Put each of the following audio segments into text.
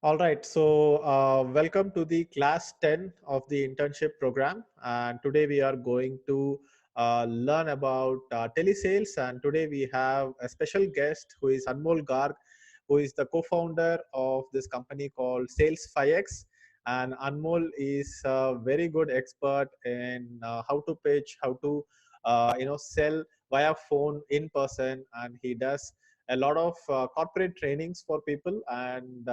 All right, so welcome to the class 10 of the internship program. And today we are going to learn about telesales. And today we have a special guest who is Anmol Garg, who is the co-founder of this company called Sales 5X. And Anmol is a very good expert in how to pitch, how to sell via phone in person, and he does a lot of corporate trainings for people, and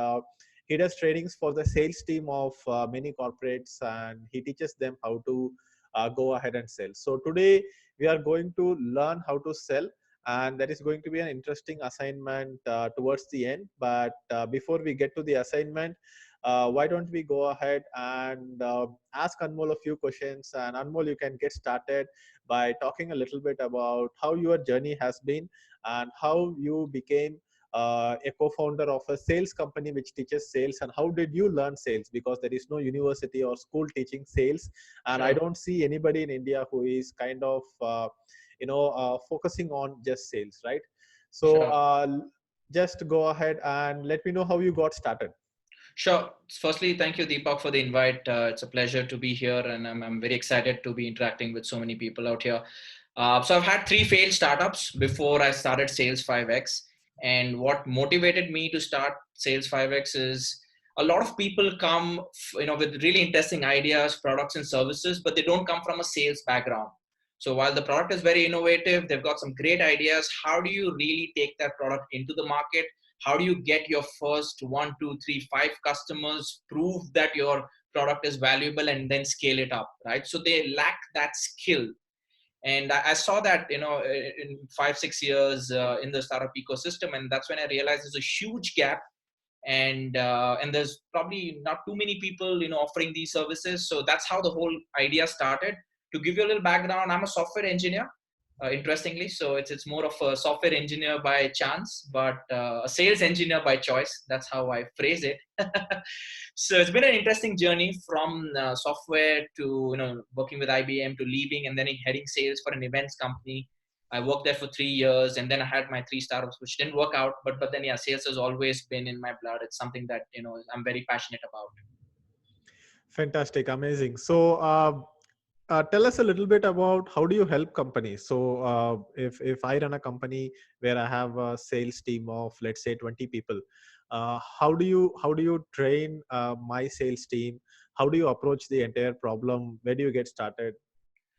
he does trainings for the sales team of many corporates, and he teaches them how to go ahead and sell. So today we are going to learn how to sell, and that is going to be an interesting assignment towards the end. But before we get to the assignment, why don't we go ahead and ask Anmol a few questions. And Anmol, you can get started by talking a little bit about how your journey has been and how you became a co-founder of a sales company which teaches sales, and how did you learn sales, because there is no university or school teaching sales, and I Sure, don't see anybody in India who is kind of focusing on just sales, right? So sure, just go ahead and let me know how you got started. sure. Firstly, thank you, Deepak, for the invite. It's a pleasure to be here, and I'm very excited to be interacting with so many people out here. So I've had three failed startups before I started Sales 5X, and what motivated me to start Sales 5X is a lot of people come, with really interesting ideas, products, and services, but they don't come from a sales background. So while the product is very innovative, they've got some great ideas. How do you really take that product into the market? How do you get your first one, two, three, five customers, prove that your product is valuable, and then scale it up, right? So they lack that skill. And I saw that, in 5, 6 years in the startup ecosystem. And that's when I realized there's a huge gap. And there's probably not too many people, offering these services. So that's how the whole idea started. To give you a little background, I'm a software engineer, interestingly. So it's more of a software engineer by chance, but a sales engineer by choice. That's how I phrase it. So it's been an interesting journey from software to working with IBM, to leaving and then heading sales for an events company. I worked there for 3 years, and then I had my three startups, which didn't work out. But then, yeah, sales has always been in my blood. It's something that I'm very passionate about. Fantastic, amazing. So tell us a little bit about how do you help companies. So if I run a company where I have a sales team of, let's say, 20 people, how do you train my sales team? How do you approach the entire problem? Where do you get started?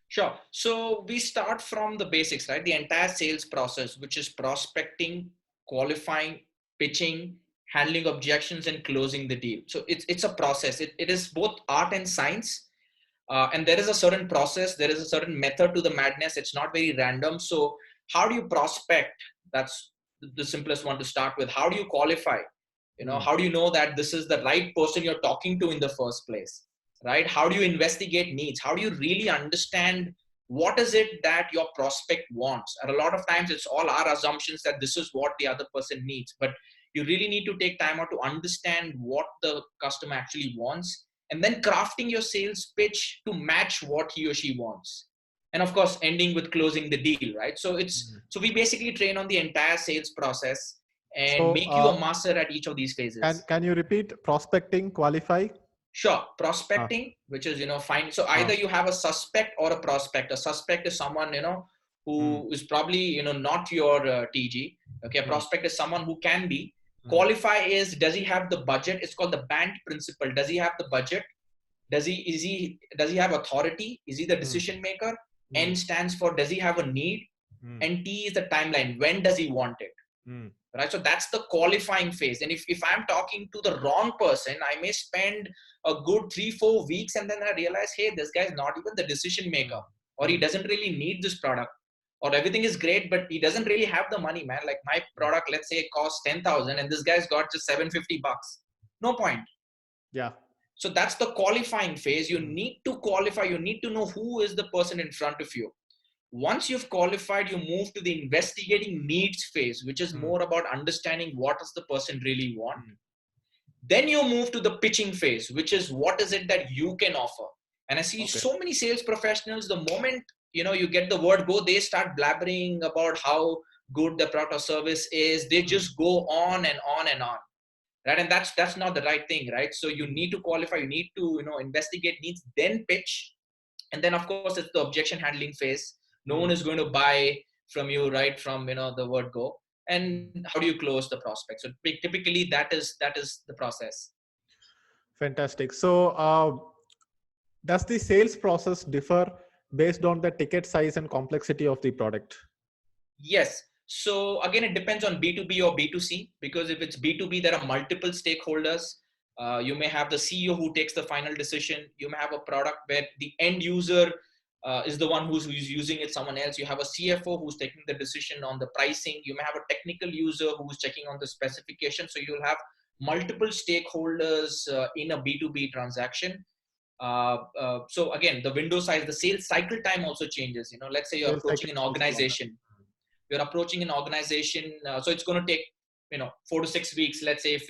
Sure. So we start from the basics, right? The entire sales process, which is prospecting, qualifying, pitching, handling objections, and closing the deal. So it's a process. It is both art and science. And there is a certain process, there is a certain method to the madness. It's not very random. So how do you prospect? That's the simplest one to start with. How do you qualify? Hmm. How do you know that this is the right person you're talking to in the first place, right? How do you investigate needs? How do you really understand what is it that your prospect wants? And a lot of times it's all our assumptions that this is what the other person needs, but you really need to take time out to understand what the customer actually wants, and then crafting your sales pitch to match what he or she wants, and of course ending with closing the deal, right? So we basically train on the entire sales process and So make you a master at each of these can phases. can you repeat prospecting, qualify? Sure. Uh, Prospecting, which is, find. So uh, either you have a suspect or a prospect. A suspect is someone, hmm, who is probably, not your TG. Okay. A hmm, prospect is someone who can be. hmm, Qualify is, does he have the budget? It's called the band principle. Does he have the budget? Does he have authority? Is he the hmm, decision maker? hmm, N stands for, does he have a need? hmm, And T is the timeline. When does he want it? hmm, Right? So that's the qualifying phase. And if I'm talking to the wrong person, I may spend a good 3, 4 weeks, and then I realize, hey, this guy is not even the decision maker, hmm, or he hmm, doesn't really need this product, or everything is great, but he doesn't really have the money, man. Like my hmm. product, let's say it costs 10,000, and this guy's got just $750. No point. Yeah. So that's the qualifying phase. You Hmm, need to qualify. You need to know who is the person in front of you. Once you've qualified, you move to the investigating needs phase, which is hmm, more about understanding what does the person really want. hmm. Then you move to the pitching phase, which is what is it that you can offer. And I see Okay. so many sales professionals, the moment you get the word go, they start blabbering about how good the product or service is. They Hmm, just go on and on and on. right? And that's not the right thing, right? So you need to qualify, you need to investigate needs, then pitch. And then of course it's the objection handling phase. No one Mm, is going to buy from you right from the word go. mm. And how do you close the prospect? So typically that is the process. Fantastic. So, does the sales process differ based on the ticket size and complexity of the product? Yes. So again, it depends on B2B or B2C, because if it's B2B, there are multiple stakeholders. You may have the CEO who takes the final decision. You may have a product where the end user is the one who's using it, someone else. You have a CFO who's taking the decision on the pricing. You may have a technical user who's checking on the specification. So you'll have multiple stakeholders in a B2B transaction. So again, the window size, the sales cycle time also changes. Let's say you're Sales cycle approaching an is also longer. organization, so it's going to take 4 to 6 weeks, let's say, if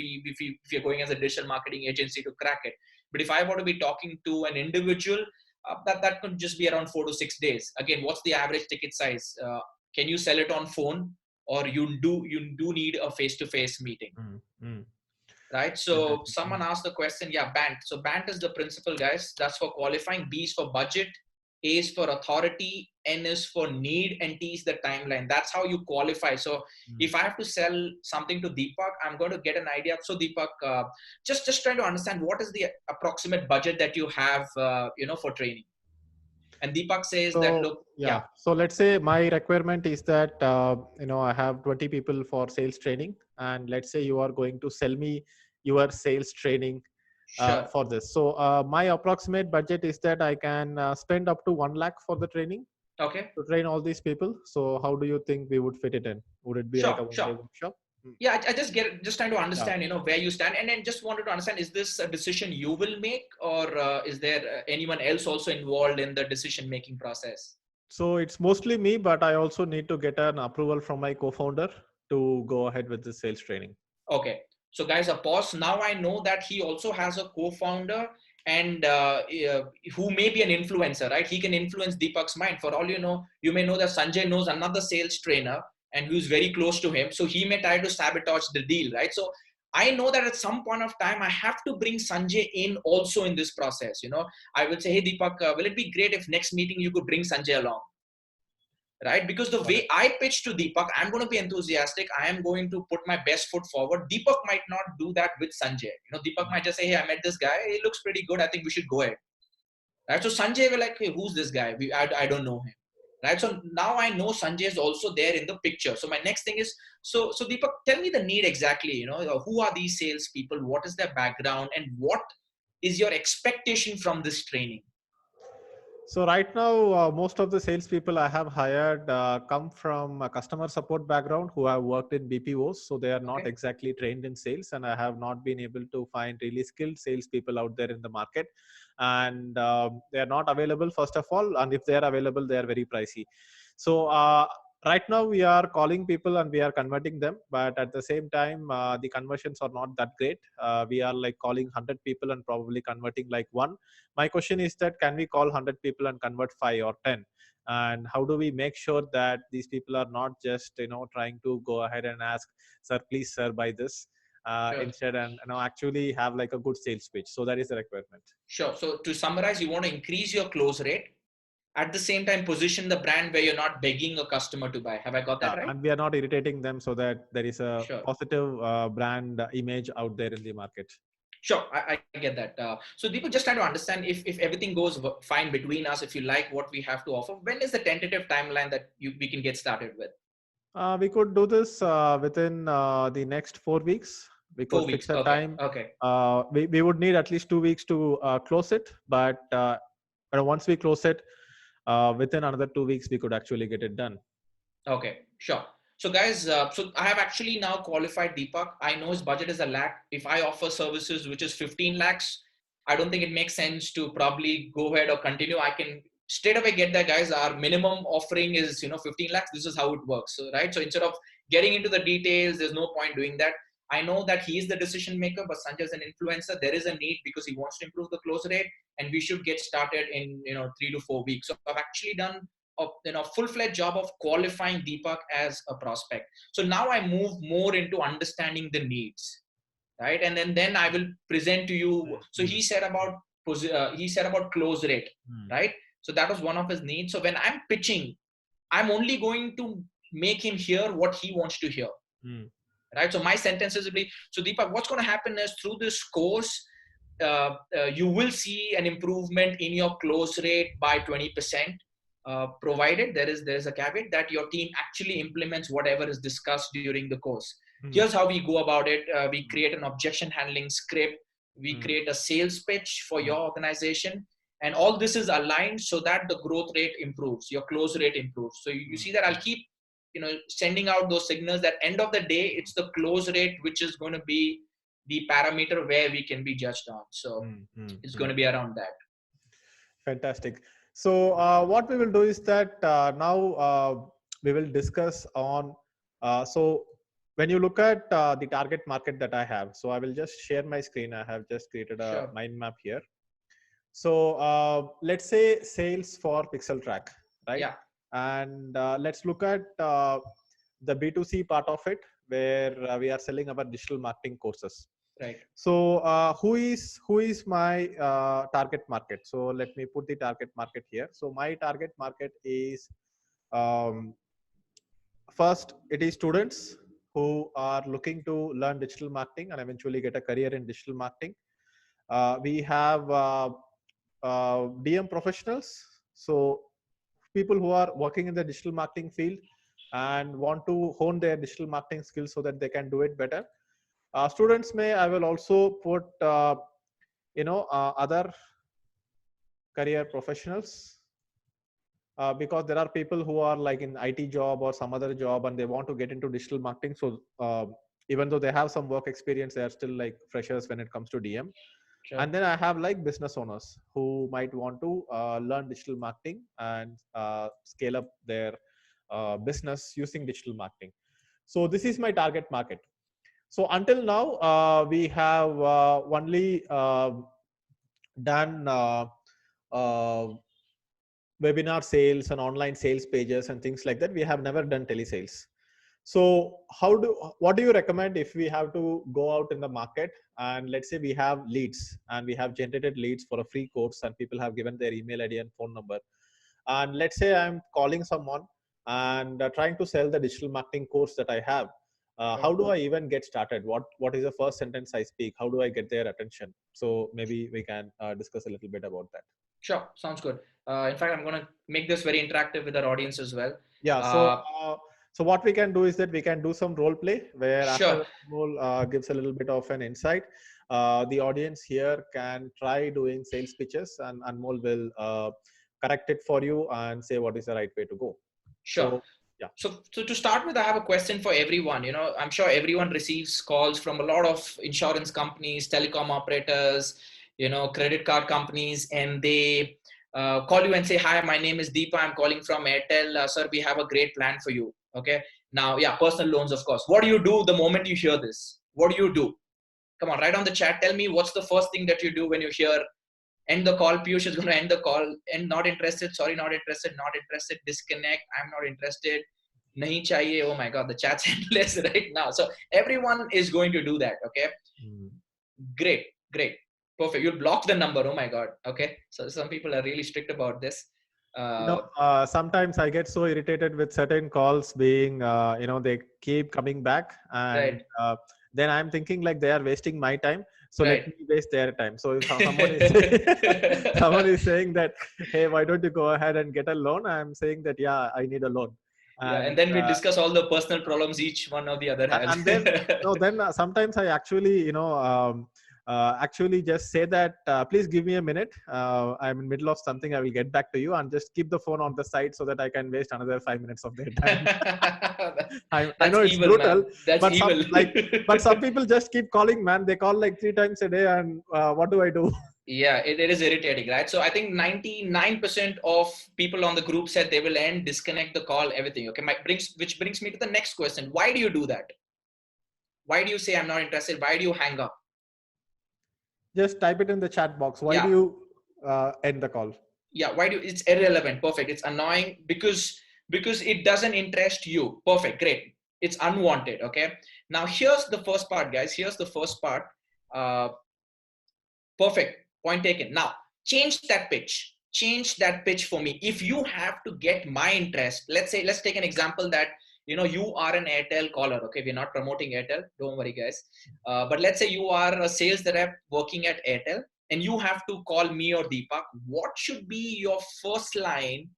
you're going as a digital marketing agency to crack it. But if I want to be talking to an individual, that could just be around 4 to 6 days. Again, what's the average ticket size? Can you sell it on phone, or you do need a face-to-face meeting? Mm, mm. Right? So Fantastic. someone Mm. asked the question, yeah, BANT. So BANT is the principle, guys. That's for qualifying. B is for budget. A is for authority. N is for need, and T is the timeline. That's how you qualify. So Mm. if I have to sell something to Deepak, I'm going to get an idea. So Deepak, just trying to understand what is the approximate budget that you have, for training. And Deepak says that, So look, yeah, yeah, so let's say my requirement is that I have 20 people for sales training, and let's say you are going to sell me your sales training sure, for this. So my approximate budget is that I can spend up to 1 lakh for the training okay, to train all these people. So how do you think we would fit it in? Would it be like sure, a 1 day sure. workshop? Mm. Yeah, I just trying to Yeah. understand where you stand, and then just wanted to understand, is this a decision you will make, or is there anyone else also involved in the decision making process? So it's mostly me, but I also need to get an approval from my co-founder to go ahead with the sales training. Okay, so guys, a pause. Now I know that he also has a co-founder, and who may be an influencer, right? He can influence Deepak's mind. For all you know, you may know that Sanjay knows another sales trainer and who's very close to him, so he may try to sabotage the deal, right? So I know that at some point of time I have to bring Sanjay in also in this process. I will say, hey Deepak, will it be great if next meeting you could bring Sanjay along? Right? Because the Got way it. I pitch to Deepak, I'm going to be enthusiastic. I am going to put my best foot forward. Deepak might not do that with Sanjay. Deepak Mm. might just say, hey, I met this guy. He looks pretty good. I think we should go ahead. Right? So Sanjay will like, hey, who's this guy? I don't know him. Right? So now I know Sanjay is also there in the picture. So my next thing is, so Deepak, tell me the need exactly. Who are these salespeople? What is their background? And what is your expectation from this training? So right now, most of the salespeople I have hired come from a customer support background who have worked in BPOs. So they are not Okay. exactly trained in sales, and I have not been able to find really skilled salespeople out there in the market. And they are not available, first of all, and if they are available, they are very pricey. So right now, we are calling people and we are converting them, but at the same time, the conversions are not that great. We are like calling 100 people and probably converting like one. My question is that can we call 100 people and convert 5 or 10, and how do we make sure that these people are not just trying to go ahead and ask, sir, please sir, buy this, Sure. instead, and actually have like a good sales pitch. So that is the requirement. Sure. So to summarize, you want to increase your close rate, at the same time position the brand where you're not begging a customer to buy. Have I got Yeah, that right? and we are not irritating them, so that there is a Sure. positive brand image out there in the market. Sure, I get that. So people just try to understand, if everything goes fine between us, if you like what we have to offer, when is the tentative timeline that we can get started with? We could do this within the next 4 weeks. We could Four fix weeks. a Okay. time. Okay. We would need at least 2 weeks to close it, but once we close it, within another 2 weeks, we could actually get it done. Okay, sure. So guys, so I have actually now qualified Deepak. I know his budget is a lakh. If I offer services which is 15 lakhs, I don't think it makes sense to probably go ahead or continue. I can straight away get that, guys. Our minimum offering is 15 lakhs. This is how it works. So, right. So instead of getting into the details, there's no point doing that. I know that he is the decision maker, but Sanjay is an influencer. There is a need because he wants to improve the close rate, and we should get started in 3 to 4 weeks. So I've actually done a full-fledged job of qualifying Deepak as a prospect. So now I move more into understanding the needs, right? And then I will present to you. So Mm, he said about close rate, mm, right? So that was one of his needs. So when I'm pitching, I'm only going to make him hear what he wants to hear, mm, right? So my sentences will be, so Deepak, what's going to happen is through this course, you will see an improvement in your close rate by 20%, provided there is a caveat that your team actually implements whatever is discussed during the course. mm, Here's how we go about it. We create an objection handling script. We mm, create a sales pitch for mm, your organization. And all this is aligned so that the growth rate improves, your close rate improves. So you mm, see that I'll keep sending out those signals that end of the day it's the close rate which is going to be the parameter where we can be judged on. So mm, mm, it's going mm. to be around that. Fantastic. So what we will do is that now we will discuss on. So when you look at the target market that I have, so I will just share my screen. I have just created a Sure. mind map here. So let's say sales for Pixel Track, right? Yeah. And let's look at the B2C part of it, where we are selling our digital marketing courses. Right. So who is my target market? So let me put the target market here. So my target market is um, first it is students who are looking to learn digital marketing and eventually get a career in digital marketing. We have DM professionals, so people who are working in the digital marketing field and want to hone their digital marketing skills so that they can do it better. Students may I will also put other career professionals, because there are people who are like in IT job or some other job and they want to get into digital marketing. So even though they have some work experience, they are still like freshers when it comes to DM. Sure. And then I have like business owners who might want to learn digital marketing and scale up their business using digital marketing. So this is my target market. So until now, we have only done uh, webinar sales and online sales pages and things like that. We have never done telesales. So what do you recommend if we have to go out in the market and let's say we have leads and we have generated leads for a free course and people have given their email ID and phone number, and let's say I'm calling someone and trying to sell the digital marketing course that I have. Sure. How do I even get started? What is the first sentence I speak? How do I get their attention? So maybe we can discuss a little bit about that. Sure. Sounds good. In fact, I'm going to make this very interactive with our audience as well. Yeah. So Uh, so what we can do is that we can do some role play where sure. after Anmol gives a little bit of an insight, the audience here can try doing sales pitches, and Anmol will correct it for you and say what is the right way to go. Sure. So yeah. So to start with, I have a question for everyone. I'm sure everyone receives calls from a lot of insurance companies, telecom operators, credit card companies, and they call you and say, "Hi, my name is Deepa. I'm calling from Airtel. Sir, we have a great plan for you." Okay. Now, yeah, personal loans, of course. What do you do the moment you hear this? What do you do? Come on, write on the chat. Tell me what's the first thing that you do when you hear end the call. Piyush is going to end the call. And not interested. Sorry, not interested. Not interested. Disconnect. I'm not interested. Nahi chahiye. Oh my God, the chat's endless right now. So everyone is going to do that. Okay. Mm. Great. Great. Perfect. You'll block the number. Oh my God. Okay. So some people are really strict about this. Uh, Sometimes I get so irritated with certain calls being, they keep coming back, and right. then I'm thinking like they are wasting my time. So let Right. me waste their time. So if someone is someone is saying that, hey, why don't you go ahead and get a loan? I'm saying that, yeah, I need a loan, Yeah. and And then we discuss all the personal problems each one or the other has. and then no then sometimes I actually actually just say that, please give me a minute, I'm in middle of something, I will get back to you, and just keep the phone on the side so that I can waste another 5 minutes of their time. I That's know it's evil, brutal, man. That's but evil. some people just keep calling, man. They call like 3 times a day, and what do I do? Yeah, it is irritating, right? So I think 99% of people on the group said they will end, disconnect the call, everything. Okay, which brings me to the next question. Why do you do that? Why do you say I'm not interested? Why do you hang up? Just type it in the chat box. Why do Yeah, you end the call? yeah. Why do it's irrelevant? Perfect. It's annoying because it doesn't interest you. Perfect. Great. It's unwanted. Okay. Now, here's the first part, guys. Here's the first part. Uh, Perfect. Point taken. Now, change that pitch. Change that pitch for me. If you have to get my interest, let's take an example that, you are an Airtel caller. Okay, we're not promoting Airtel. Don't worry, guys. But let's say you are a sales rep working at Airtel, and you have to call me or Deepak. What should be your first line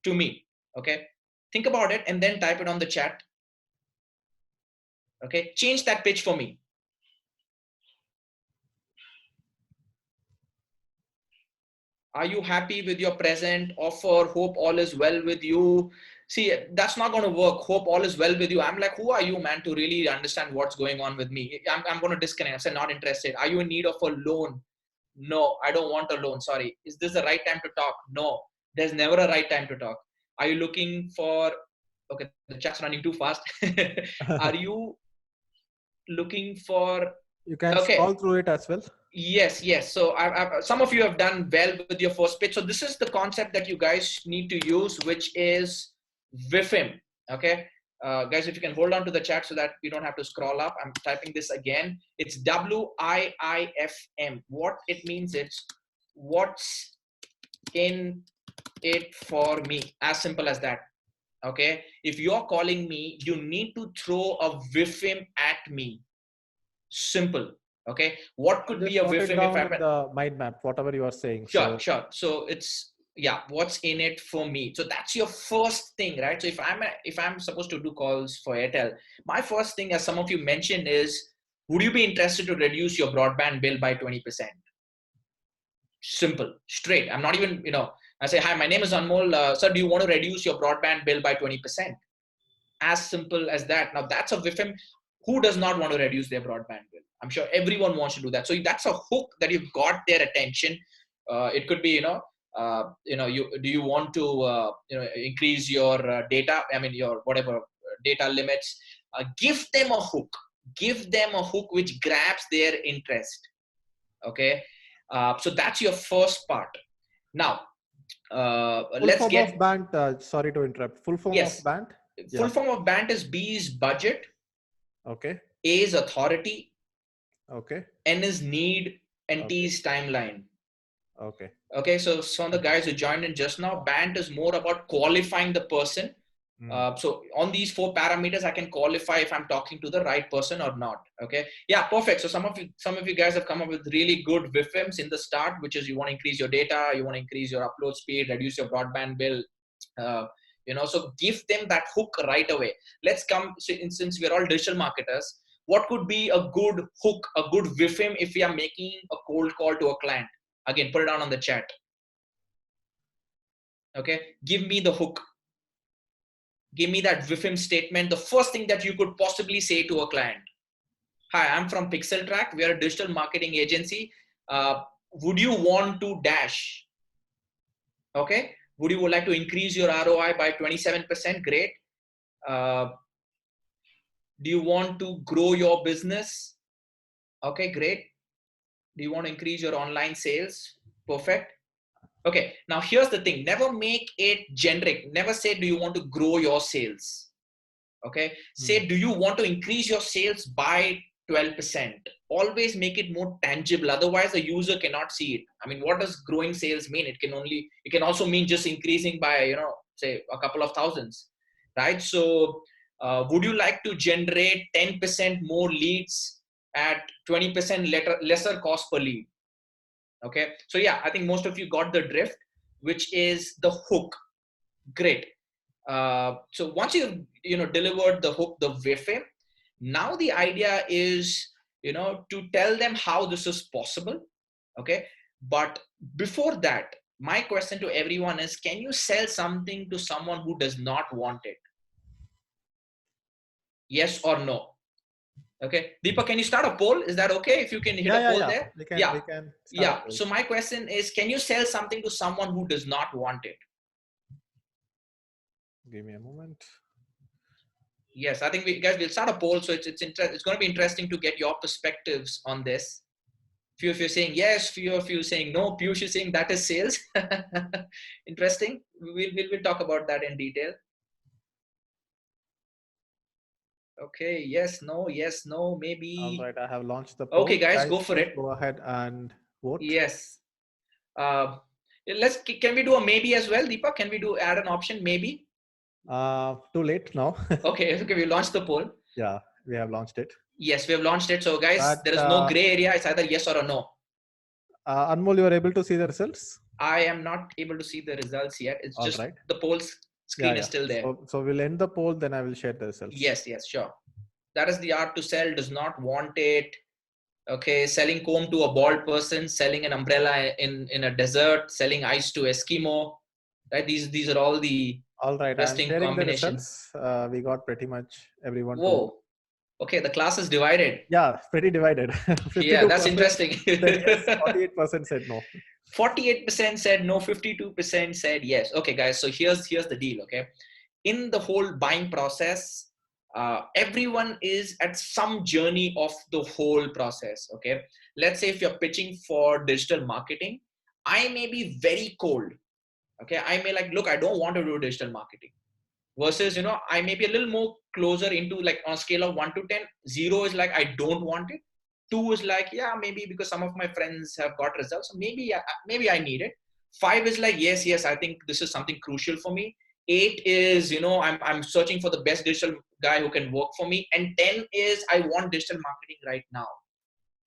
to me? Okay, think about it and then type it on the chat. Okay, change that pitch for me. Are you happy with your present offer? Hope all is well with you. See, that's not going to work. Hope all is well with you. I'm like, who are you, man, to really understand what's going on with me? I'm going to disconnect. I said, not interested. Are you in need of a loan? No, I don't want a loan. Sorry. Is this the right time to talk? No, there's never a right time to talk. Are you looking for, okay, the chat's running too fast. Are you looking for, You can okay. scroll through it as well. Yes. So some of you have done well with your first pitch. So this is the concept that you guys need to use, which is WIFM. Okay, guys, if you can hold on to the chat so that we don't have to scroll up. I'm typing this again. It's WIIFM. What it means is what's in it for me. As simple as that. Okay, if you're calling me, you need to throw a WIFM at me. Simple. Okay, what could be Just a note it WIFM if down I'm in the mind map, whatever you are saying. sure, So sure. So it's, yeah, what's in it for me? So that's your first thing, right? So if I'm supposed to do calls for Airtel, my first thing, as some of you mentioned, is would you be interested to reduce your broadband bill by 20%? Simple, straight. I'm not even, I say, hi, my name is Anmol. Sir, do you want to reduce your broadband bill by 20%? As simple as that. Now that's a WIFM. Who does not want to reduce their broadband bill? I'm sure everyone wants to do that. So that's a hook that you've got their attention. It could be, do you want to, increase your data? I mean, your whatever data limits. Give them a hook. Give them a hook which grabs their interest. Okay. So that's your first part. Now, full let's form of get, band. Sorry to interrupt. Full form of yes, band. full Yeah. form of BANT is B is budget, Okay. A is authority, Okay. N is need, and T Okay. is timeline. Okay. Okay, so some of the guys who joined in just now, BANT is more about qualifying the person. Mm. So on these 4 parameters, I can qualify if I'm talking to the right person or not. Okay, yeah, perfect. So some of you guys have come up with really good WIFMs in the start, which is you want to increase your data, you want to increase your upload speed, reduce your broadband bill. So give them that hook right away. Let's come, since we're all digital marketers, what could be a good hook, a good WIFM if we are making a cold call to a client? Again, put it down on the chat. Okay, give me the hook. Give me that WIFM statement, the first thing that you could possibly say to a client. Hi, I'm from Pixel Track. We are a digital marketing agency. Would you want to dash? Okay. Would you like to increase your ROI by 27%? Great. Uh, do you want to grow your business? Okay, great. Do you want to increase your online sales? Perfect. Okay. Now here's the thing. Never make it generic. Never say, do you want to grow your sales? Okay, say, do you want to increase your sales by 12%? Always make it more tangible, otherwise the user cannot see it. I mean, what does growing sales mean? It can also mean just increasing by, say a couple of thousands, right? So would you like to generate 10% more leads at 20% lesser cost per lead? Okay, so yeah, I think most of you got the drift, which is the hook. Great. So once you've delivered the hook, the WIFM, now the idea is to tell them how this is possible. Okay, but before that, my question to everyone is: can you sell something to someone who does not want it? Yes or no? Okay, Deepa, can you start a poll? Is that okay if you can hit a Yeah. poll Yeah. there? We can. Yeah, We can start a yeah. poll. So my question is: can you sell something to someone who does not want it? Give me a moment. Yes, I think we'll start a poll. So it's going to be interesting to get your perspectives on this. Few of you saying yes, few of you saying no. Piyush is saying that is sales. Interesting. We'll talk about that in detail. Okay, yes, no, yes, no, All maybe. right, I have launched the Okay, poll. guys, go Guys, for please it. go ahead and vote. Yes. Uh, can we do a maybe as well, Deepak? Can we do add an option maybe? Too late now. Okay, okay, we launched the poll. Yeah, we have launched it. Yes, we have launched it. So, guys, But there is no gray area. It's either yes or a no. Anmol, you are able to see the results? I am not able to see the results yet. It's All just right. the poll Yeah, screen is yeah. still there. So we'll end the poll, then I will share the results. Yes, yes, sure. That is the art to sell, does not want it. Okay, selling comb to a bald person, selling an umbrella in a desert, selling ice to Eskimo. Right? These are all the All right, I'm interesting sharing the combinations. results. We got pretty much everyone to vote. Whoa. Okay, the class is divided. Yeah, pretty divided. Yeah, that's 52% interesting. said yes, 48% said no. 48% said no, 52% said yes. Okay, guys, so here's the deal. Okay, in the whole buying process, everyone is at some journey of the whole process. Okay, let's say if you're pitching for digital marketing, I may be very cold. Okay, I may like, look, I don't want to do digital marketing, versus, I may be a little more closer into, like, on a scale of 1 to 10, 0 is like I don't want it, 2 is like, yeah, maybe because some of my friends have got results, so maybe I need it, 5 is like, yes, yes, I think this is something crucial for me, 8 is, I'm searching for the best digital guy who can work for me, and 10 is I want digital marketing right now.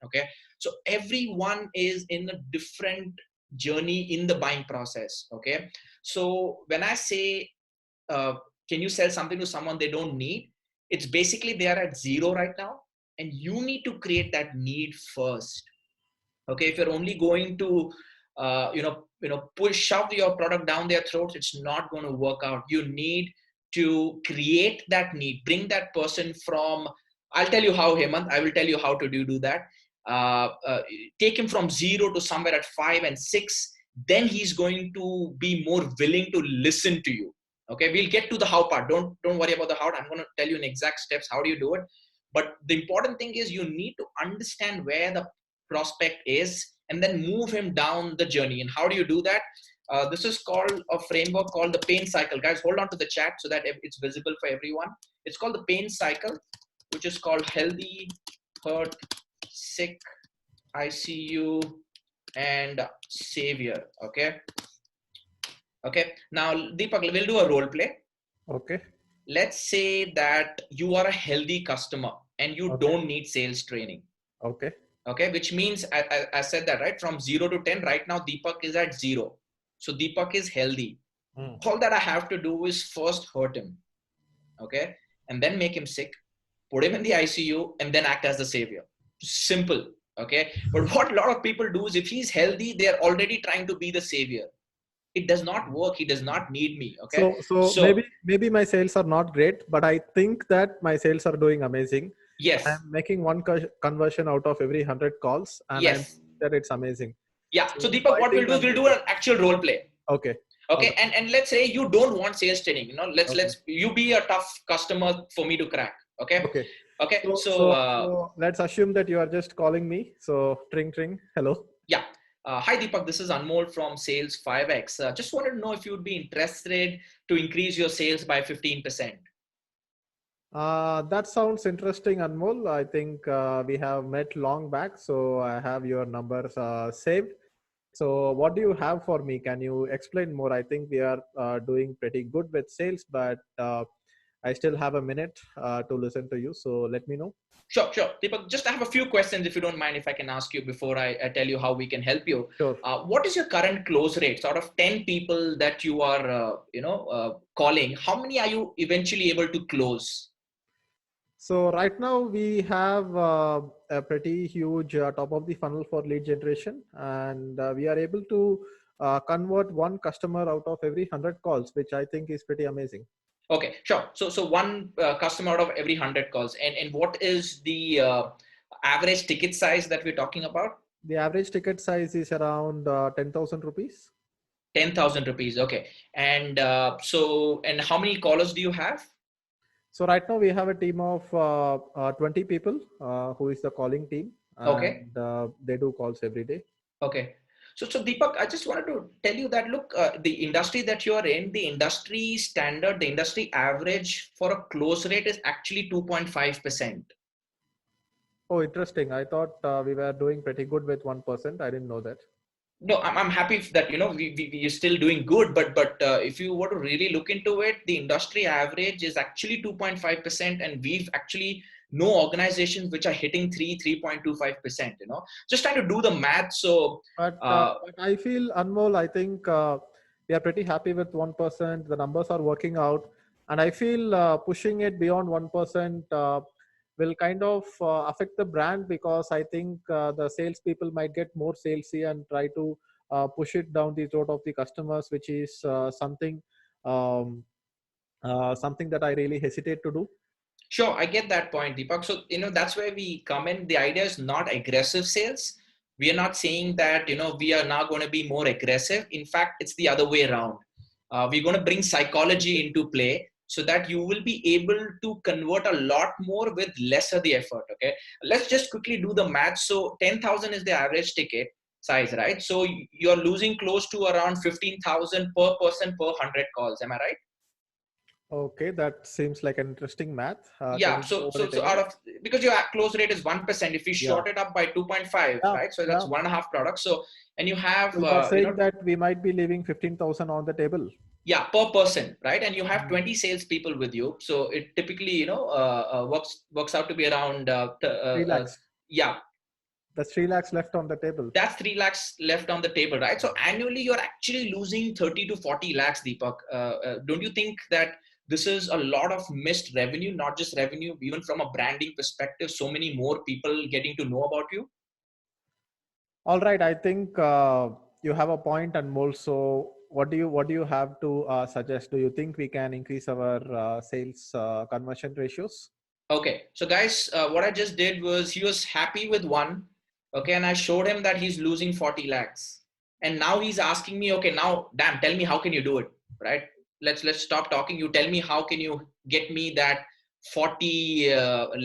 Okay, so everyone is in a different journey in the buying process. Okay, so when I say, uh, can you sell something to someone they don't need, it's basically they are at 0 right now, and you need to create that need first. Okay, if you're only going to push shove your product down their throats, it's not going to work out. You need to create that need, bring that person from, I'll tell you how, Hemant, I will tell you how to do that. uh, uh, Take him from 0 to somewhere at 5 and 6, then he's going to be more willing to listen to you. Okay, we'll get to the how part. Don't worry about the how. I'm going to tell you in exact steps how do you do it. But the important thing is you need to understand where the prospect is, and then move him down the journey. And how do you do that? This is called a framework called the pain cycle. Guys, hold on to the chat so that it's visible for everyone. It's called the pain cycle, which is called healthy, hurt, sick, ICU, and savior. Okay, now, Deepak, we'll do a role play. Okay. Let's say that you are a healthy customer and you Okay. don't need sales training. Okay. Okay, which means I said that, right? From 0 to 10, right now, Deepak is at 0. So Deepak is healthy. All that I have to do is first hurt him. Okay, and then make him sick, put him in the ICU, and then act as the savior. Simple. Okay, but what a lot of people do is, if he's healthy, they're already trying to be the savior. It does not work. He does not need me. Okay, So so maybe my sales are not great, but I think that my sales are doing amazing. yes, I'm making one conversion out of every 100 calls, and I'm yes, that it's amazing. yeah. So So Deepak, I what we'll think do is I'm we'll doing do an good. actual role play. Okay. All Okay, right. and let's say you don't want sales training. Okay. Let's you be a tough customer for me to crack. Okay, Okay. okay. So So let's assume that you are just calling me. So tring tring. Hello. yeah. Hi Deepak, this is Anmol from Sales 5X. Just wanted to know if you would be interested to increase your sales by 15%. That sounds interesting, Anmol. I think we have met long back, so I have your numbers saved. So, what do you have for me? Can you explain more? I think we are doing pretty good with sales, but I still have a minute to listen to you. So, let me know. Sure, sure. Deepak, just I have a few questions if you don't mind, if I can ask you before I tell you how we can help you. Sure. What is your current close rate? Out of 10 people that you are, calling, how many are you eventually able to close? So, right now we have a pretty huge top of the funnel for lead generation, and we are able to convert one customer out of every 100 calls, which I think is pretty amazing. Okay, sure. So one customer out of every 100 calls. And what is the average ticket size that we're talking about? The average ticket size is around 10,000 rupees. 10,000 rupees. Okay. And and how many callers do you have? So right now we have a team of 20 people who is the calling team, Okay. and they do calls every day. Okay. So Deepak, I just wanted to tell you that look, the industry that you are in, the industry standard, the industry average for a close rate is actually 2.5%. Oh, interesting. I thought we were doing pretty good with 1%. I didn't know that. No, I'm happy that we are still doing good, but if you were to really look into it, the industry average is actually 2.5%, and we've actually no organizations which are hitting 3.25%. Just trying to do the math. So But I feel, Anmol, I think we are pretty happy with 1%. The numbers are working out, and I feel pushing it beyond 1% will kind of affect the brand, because I think the salespeople might get more salesy and try to push it down the throat of the customers, which is um, something that I really hesitate to do. Sure, I get that point, Deepak. So, that's where we come in. The idea is not aggressive sales. We are not saying that, we are now going to be more aggressive. In fact, it's the other way around. We're going to bring psychology into play so that you will be able to convert a lot more with lesser the effort. Okay. Let's just quickly do the math. So 10,000 is the average ticket size, right? So you're losing close to around 15,000 per person per 100 calls. Am I right? Okay, that seems like an interesting math. Can Yeah, you go so over so it so out again? of, because your close rate is 1%, if we Yeah, short it up by 2.5, yeah, right? So that's yeah. one and a half products. So, and you have So you are saying that we might be leaving 15,000 on the table. yeah, per person, right? And you have Mm. 20 salespeople with you, so it typically works out to be around 3 lakhs. yeah, That's 3 lakhs left on the table. that's 3 lakhs left on the table, right? So annually you're actually losing 30 to 40 lakhs, Deepak. Don't you think that this is a lot of missed revenue, not just revenue, even from a branding perspective, so many more people getting to know about you? All right, I think you have a point, and more. So, what do you have to suggest? Do you think we can increase our sales conversion ratios? Okay, so guys, what I just did was he was happy with one, okay, and I showed him that he's losing 40 lakhs. And now he's asking me, okay, now, damn, tell me how can you do it, right? Let's stop talking. You tell me how can you get me that 40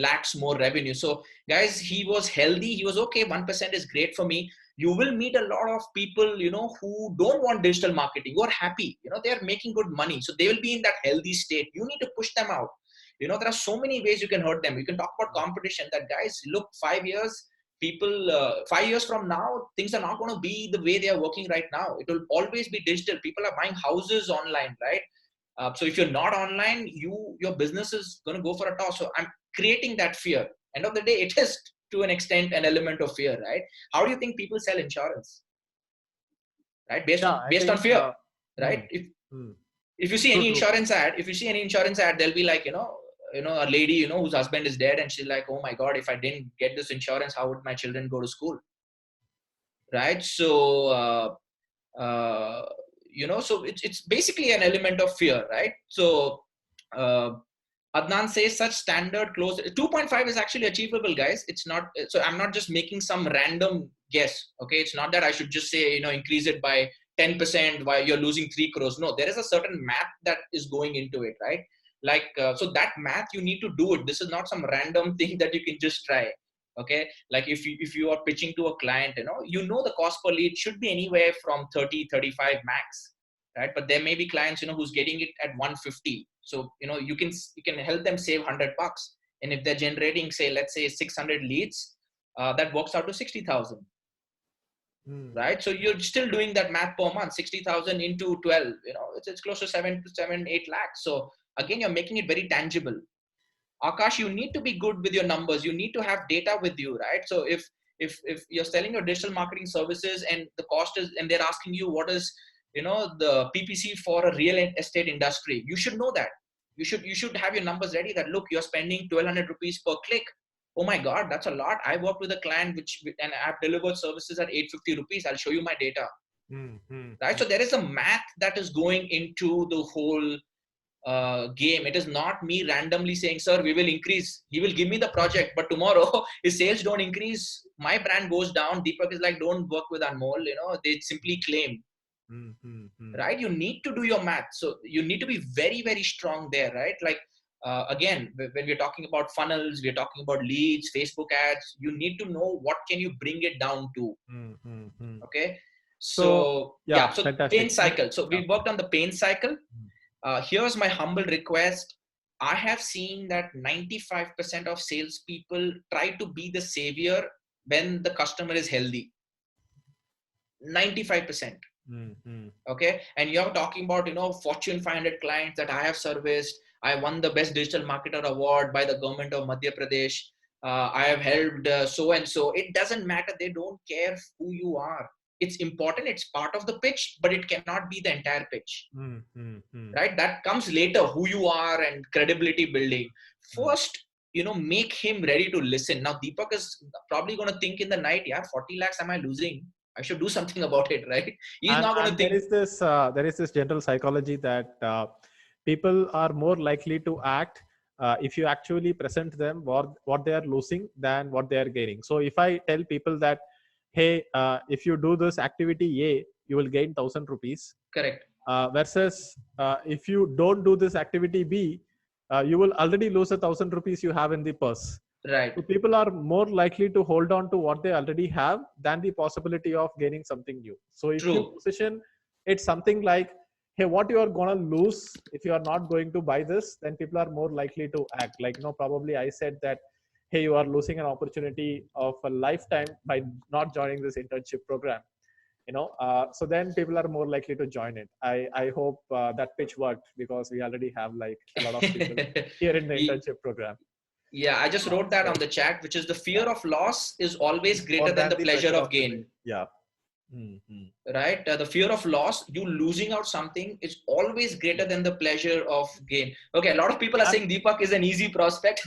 lakhs more revenue. So guys, he was healthy. He was okay. 1% is great for me. You will meet a lot of people, who don't want digital marketing, who are happy, they are making good money. So they will be in that healthy state. You need to push them out. There are so many ways you can hurt them. You can talk about competition, that guys, look, 5 years, people, 5 years from now, things are not going to be the way they are working right now. It will always be digital. People are buying houses online, right? So if you're not online, your business is going to go for a toss. So I'm creating that fear. End of the day, it is to an extent an element of fear, right? How do you think people sell insurance, right? based Yeah, on I based on think. fear, right? Hmm, hmm. If you see True, any true. insurance ad, they'll be like, a lady, whose husband is dead, and she's like, oh my god, if I didn't get this insurance, how would my children go to school, right? So uh, so it's basically an element of fear, right? So uh, Adnan says such standard close 2.5 is actually achievable, guys. It's not, so I'm not just making some random guess. Okay, it's not that I should just say, increase it by 10% while you're losing 3 crores. No, there is a certain math that is going into it, right? Like, so that math, you need to do it. This is not some random thing that you can just try. Okay, like if you are pitching to a client, the cost per lead should be anywhere from 30-35 max, right? But there may be clients, who's getting it at 150. So you can help them save $100, and if they're generating, say, let's say 600 leads, that works out to 60,000, Hmm, right? So you're still doing that math per month. 60,000 into 12, it's close to 7 to 8 lakhs. So again, you're making it very tangible. Akash, you need to be good with your numbers. You need to have data with you, right? So if you're selling your digital marketing services, and the cost is, and they're asking you what is, the PPC for a real estate industry, you should know that. You should have your numbers ready. That, look, you're spending 1,200 rupees per click. Oh my God, that's a lot. I worked with a client and I've delivered services at 850 rupees. I'll show you my data, hmm, hmm, right? hmm, So there is a math that is going into the whole game. It is not me randomly saying, sir, we will increase. He will give me the project, but tomorrow his sales don't increase, my brand goes down. Deepak is like, don't work with Anmol. They simply claim, hmm, hmm, hmm. right? You need to do your math. So you need to be very, very strong there, right? Like, again, when we're talking about funnels, we're talking about leads, Facebook ads, you need to know what can you bring it down to. Hmm, hmm, hmm. Okay. So So yeah, yeah, so pain fantastic. cycle. So Yeah. we worked on the pain cycle. Here's my humble request. I have seen that 95% of salespeople try to be the savior when the customer is healthy. 95%. Mm-hmm. Okay, and you're talking about, Fortune 500 clients that I have serviced. I won the best digital marketer award by the government of Madhya Pradesh. I have helped so and so. It doesn't matter, they don't care who you are. It's important, it's part of the pitch, but it cannot be the entire pitch. Mm-hmm. Right, that comes later, who you are and credibility building. First, make him ready to listen. Now Deepak is probably going to think in the night, yeah, 40 lakhs am I losing, I should do something about it, right? He's and not going to and think. there is this general psychology that people are more likely to act if you actually present them what they are losing than what they are gaining. So if I tell people that, hey, if you do this activity A, you will gain 1,000 rupees, Correct. versus if you don't do this activity B, you will already lose 1,000 rupees you have in the purse. Right. So people are more likely to hold on to what they already have than the possibility of gaining something new. So if you True. position it something like, hey, what you are going to lose if you are not going to buy this, then people are more likely to act. Like, probably I said that, hey, you are losing an opportunity of a lifetime by not joining this internship program. So then people are more likely to join it. I hope that pitch worked, because we already have like a lot of people here in the internship program. Yeah, I just wrote that So on the chat, which is the yeah, fear of loss is always it's more greater than than the the pleasure pleasure of of the gain. win. Yeah. Mm-hmm. Right, the fear of loss, you losing out something, is always greater than the pleasure of gain. Okay, a lot of people are And saying Deepak is an easy prospect.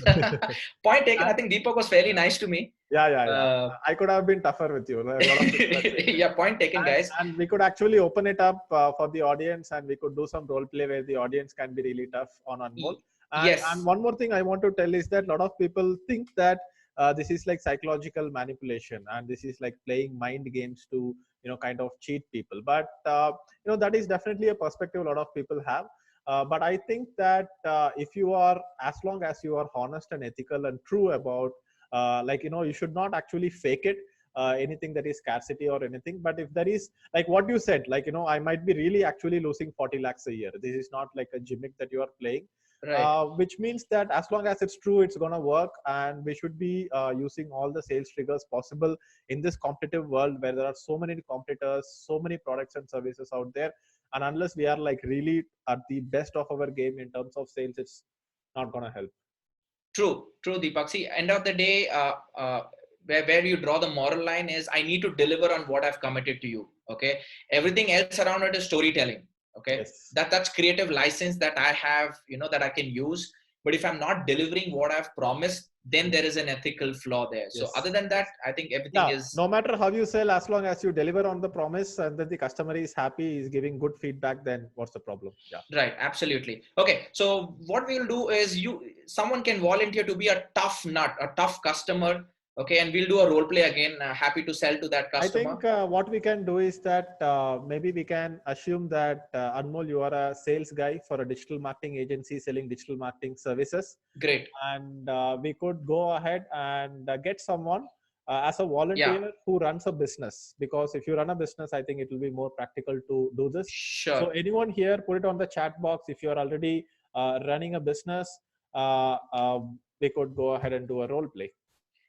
Point taken. I and think Deepak was fairly yeah, nice to me. yeah. uh, I could have been tougher with you. A lot of people are saying that. yeah, point taken, and guys. and we could actually open it up for the audience, and we could do some role play where the audience can be really tough on Anmol. And Yes. one more thing I want to tell is that a lot of people think that this is like psychological manipulation, and this is like playing mind games to kind of cheat people. But that is definitely a perspective a lot of people have. But I think that if you are, as long as you are honest and ethical and true about, you should not actually fake it, anything that is scarcity or anything. But if there is, like what you said, I might be really actually losing 40 lakhs a year. This is not like a gimmick that you are playing, Right. which means that as long as it's true, it's going to work. And we should be using all the sales triggers possible in this competitive world where there are so many competitors, so many products and services out there. And unless we are like really at the best of our game in terms of sales, it's not going to help. True, Deepak. See, end of the day, where you draw the moral line is, I need to deliver on what I've committed to you. Okay, everything else around it is storytelling. Okay, Yes. that's creative license that I have, that I can use. But if I'm not delivering what I've promised, then there is an ethical flaw there. So Yes. other than that, Yes. I think everything Yeah, is no matter how you sell, as long as you deliver on the promise and that the customer is happy, is giving good feedback, then what's the problem? Yeah. right. Absolutely. Okay, so what we'll do is, someone can volunteer to be a tough nut, a tough customer. Okay, and we'll do a role play again. Happy to sell to that I customer. think what we can do is that maybe we can assume that Anmol, you are a sales guy for a digital marketing agency selling digital marketing services. Great. And we could go ahead and get someone as a Yeah, volunteer who runs a business, because if you run a business, I think it will be more practical to do this. So sure. anyone here, put it on the chat box. If you are already running a business, we could go ahead and do a role play.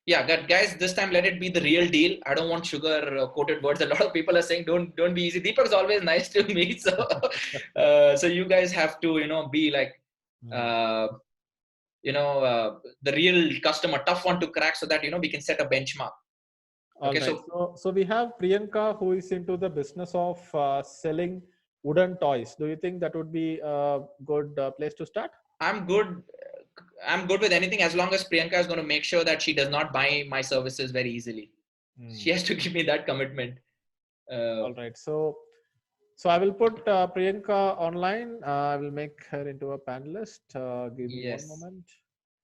Yeah, guys, this time let it be the real deal. I don't want sugar coated words. A lot of people are saying don't be easy. Deepak is always nice to me, so so you guys have to be like Hmm. uh, the real customer, tough one to crack, so that we can set a benchmark. All Okay, right. so So we have Priyanka, who is into the business of selling wooden toys. Do you think that would be a good place to start? I'm good. I'm good with anything, as long as Priyanka is going to make sure that she does not buy my services very easily. She Hmm. has to give me that commitment. Uh, All right. So I will put Priyanka online. I will make her into a panelist. Give me one yes. moment.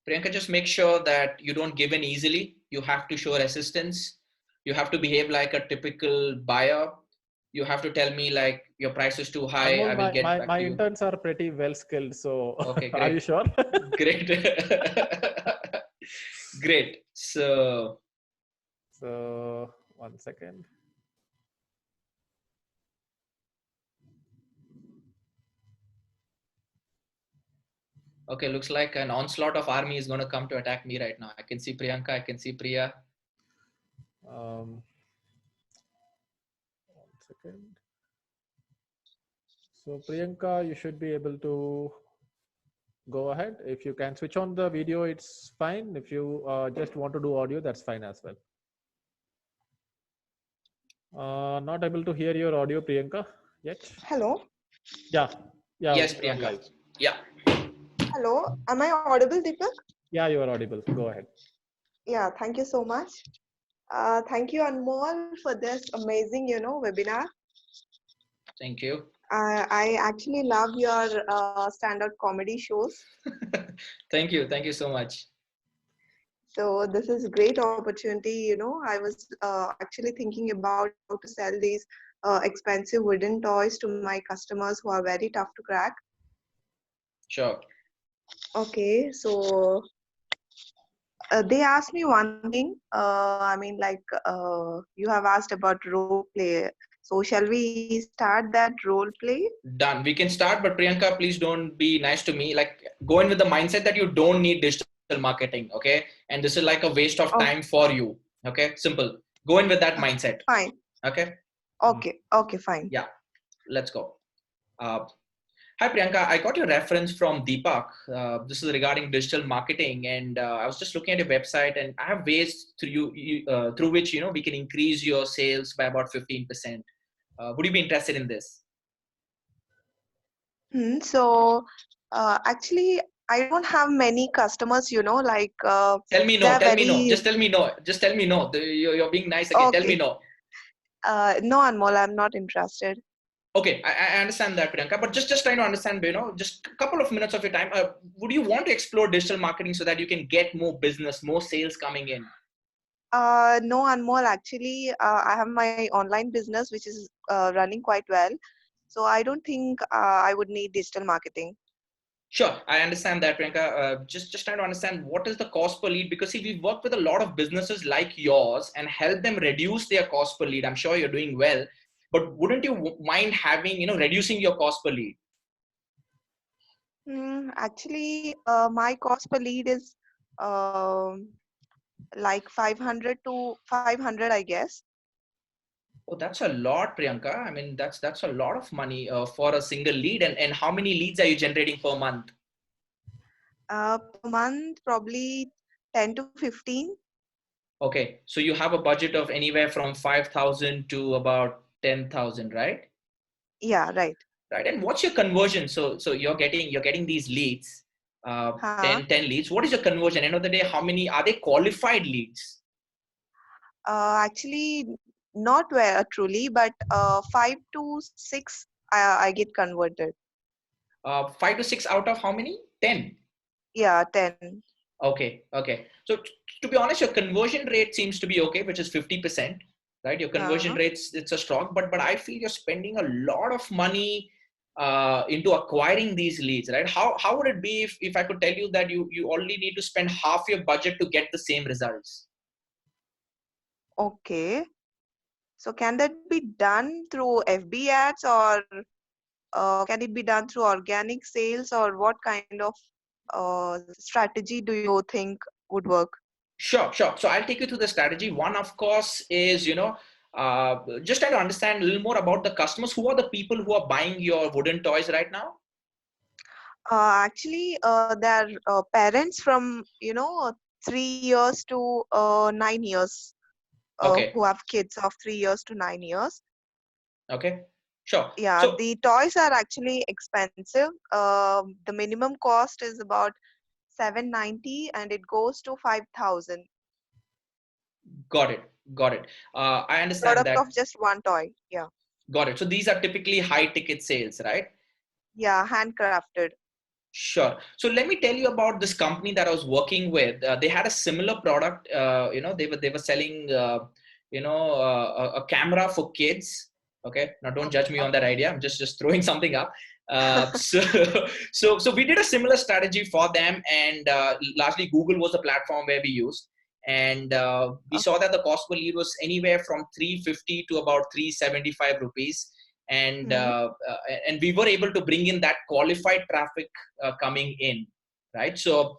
Priyanka, just make sure that you don't give in easily. You have to show resistance. You have to behave like a typical buyer. You have to tell me like, your price is too high, I Anmol, will get my back to you. interns are pretty well skilled. So Okay, are you great. sure? Great. Great. So So 1 second. Okay, looks like an onslaught of army is going to come to attack me right now. I can see Priyanka, I can see Priya. Um, 1 second. So Priyanka, you should be able to go ahead. If you can switch on the video, it's fine. If you just want to do audio, that's fine as well. Not able to hear your audio, Priyanka, yet. Hello. Yeah, yeah, Yes, you are Priyanka. live. Yeah. Hello. Am I audible, Deepak? Yeah, you are audible. Go ahead. Yeah, thank you so much. Thank you, Anmol, for this amazing, webinar. Thank you. I actually love your stand-up comedy shows. Thank you. Thank you so much. So this is a great opportunity. I was actually thinking about how to sell these expensive wooden toys to my customers who are very tough to crack. Sure. Okay, so they asked me one thing. You have asked about role play. So shall we start that role play? Done. We can start, but Priyanka, please don't be nice to me. Like, go in with the mindset that you don't need digital marketing, okay? And this is like a waste of time Oh, for you, okay? Simple. Go in with that mindset, fine. okay? Okay, okay, fine. Yeah, let's go. Uh, Hi Priyanka, I got your reference from Deepak. This is regarding digital marketing, and I was just looking at your website, and I have ways through which we can increase your sales by about 15%. Would you be interested in this? So actually, I don't have many customers. Tell me no. They're Tell me no. very Just tell me no. Just tell me no. You're being nice again. Tell me okay. no. No, Anmol, I'm not interested. Okay, I understand that, Priyanka, but just trying to understand, just a couple of minutes of your time. Would you want to explore digital marketing so that you can get more business, more sales coming in? No, Anmol, actually, I have my online business, which is running quite well. So I don't think I would need digital marketing. Sure, I understand that, Priyanka. Just trying to understand what is the cost per lead, because see, we've worked with a lot of businesses like yours and help them reduce their cost per lead. I'm sure you're doing well, but wouldn't you mind having, reducing your cost per lead? Actually, my cost per lead is um, like 500 to 500, I guess. Oh, that's a lot, Priyanka. I mean, that's a lot of money for a single lead. And how many leads are you generating per month? Per month, probably 10 to 15. Okay, so you have a budget of anywhere from 5,000 to about 10,000, right? Yeah, right. Right. And what's your conversion? So you're getting these leads, Huh? 10 leads. What is your conversion? End of the day, how many are they qualified leads? Actually, not well, truly, but 5 to 6, I get converted. 5 to 6 out of how many? 10. Yeah, 10. Okay. Okay. So to be honest, your conversion rate seems to be okay, which is 50%, right? Your conversion Uh, rates, it's a strong, but I feel you're spending a lot of money into acquiring these leads, right? How would it be if I could tell you that you only need to spend half your budget to get the same results? okay. So can that be done through FB ads, or can it be done through organic sales, or what kind of strategy do you think would work? Sure, sure. So I'll take you through the strategy. One, of course, is just trying to understand a little more about the customers. Who are the people who are buying your wooden toys right now? Actually, they're parents from 3 years to 9 years, Okay, who have kids of 3 years to 9 years. okay, sure. Yeah, So the toys are actually expensive. The minimum cost is about 790, and it goes to 5,000. got it, got it. I understand Product that. of just one toy. Yeah, Got it. So these are typically high ticket sales, right? yeah, handcrafted. Sure. So let me tell you about this company that I was working with. They had a similar product. They were selling a camera for kids. Okay. Now don't judge me on that Okay. idea. I'm just throwing something up. So so we did a similar strategy for them, and largely Google was the platform where we used. And we saw that the cost per lead was anywhere from 350 to about 375 rupees, and Hmm. we were able to bring in that qualified traffic coming in. right? So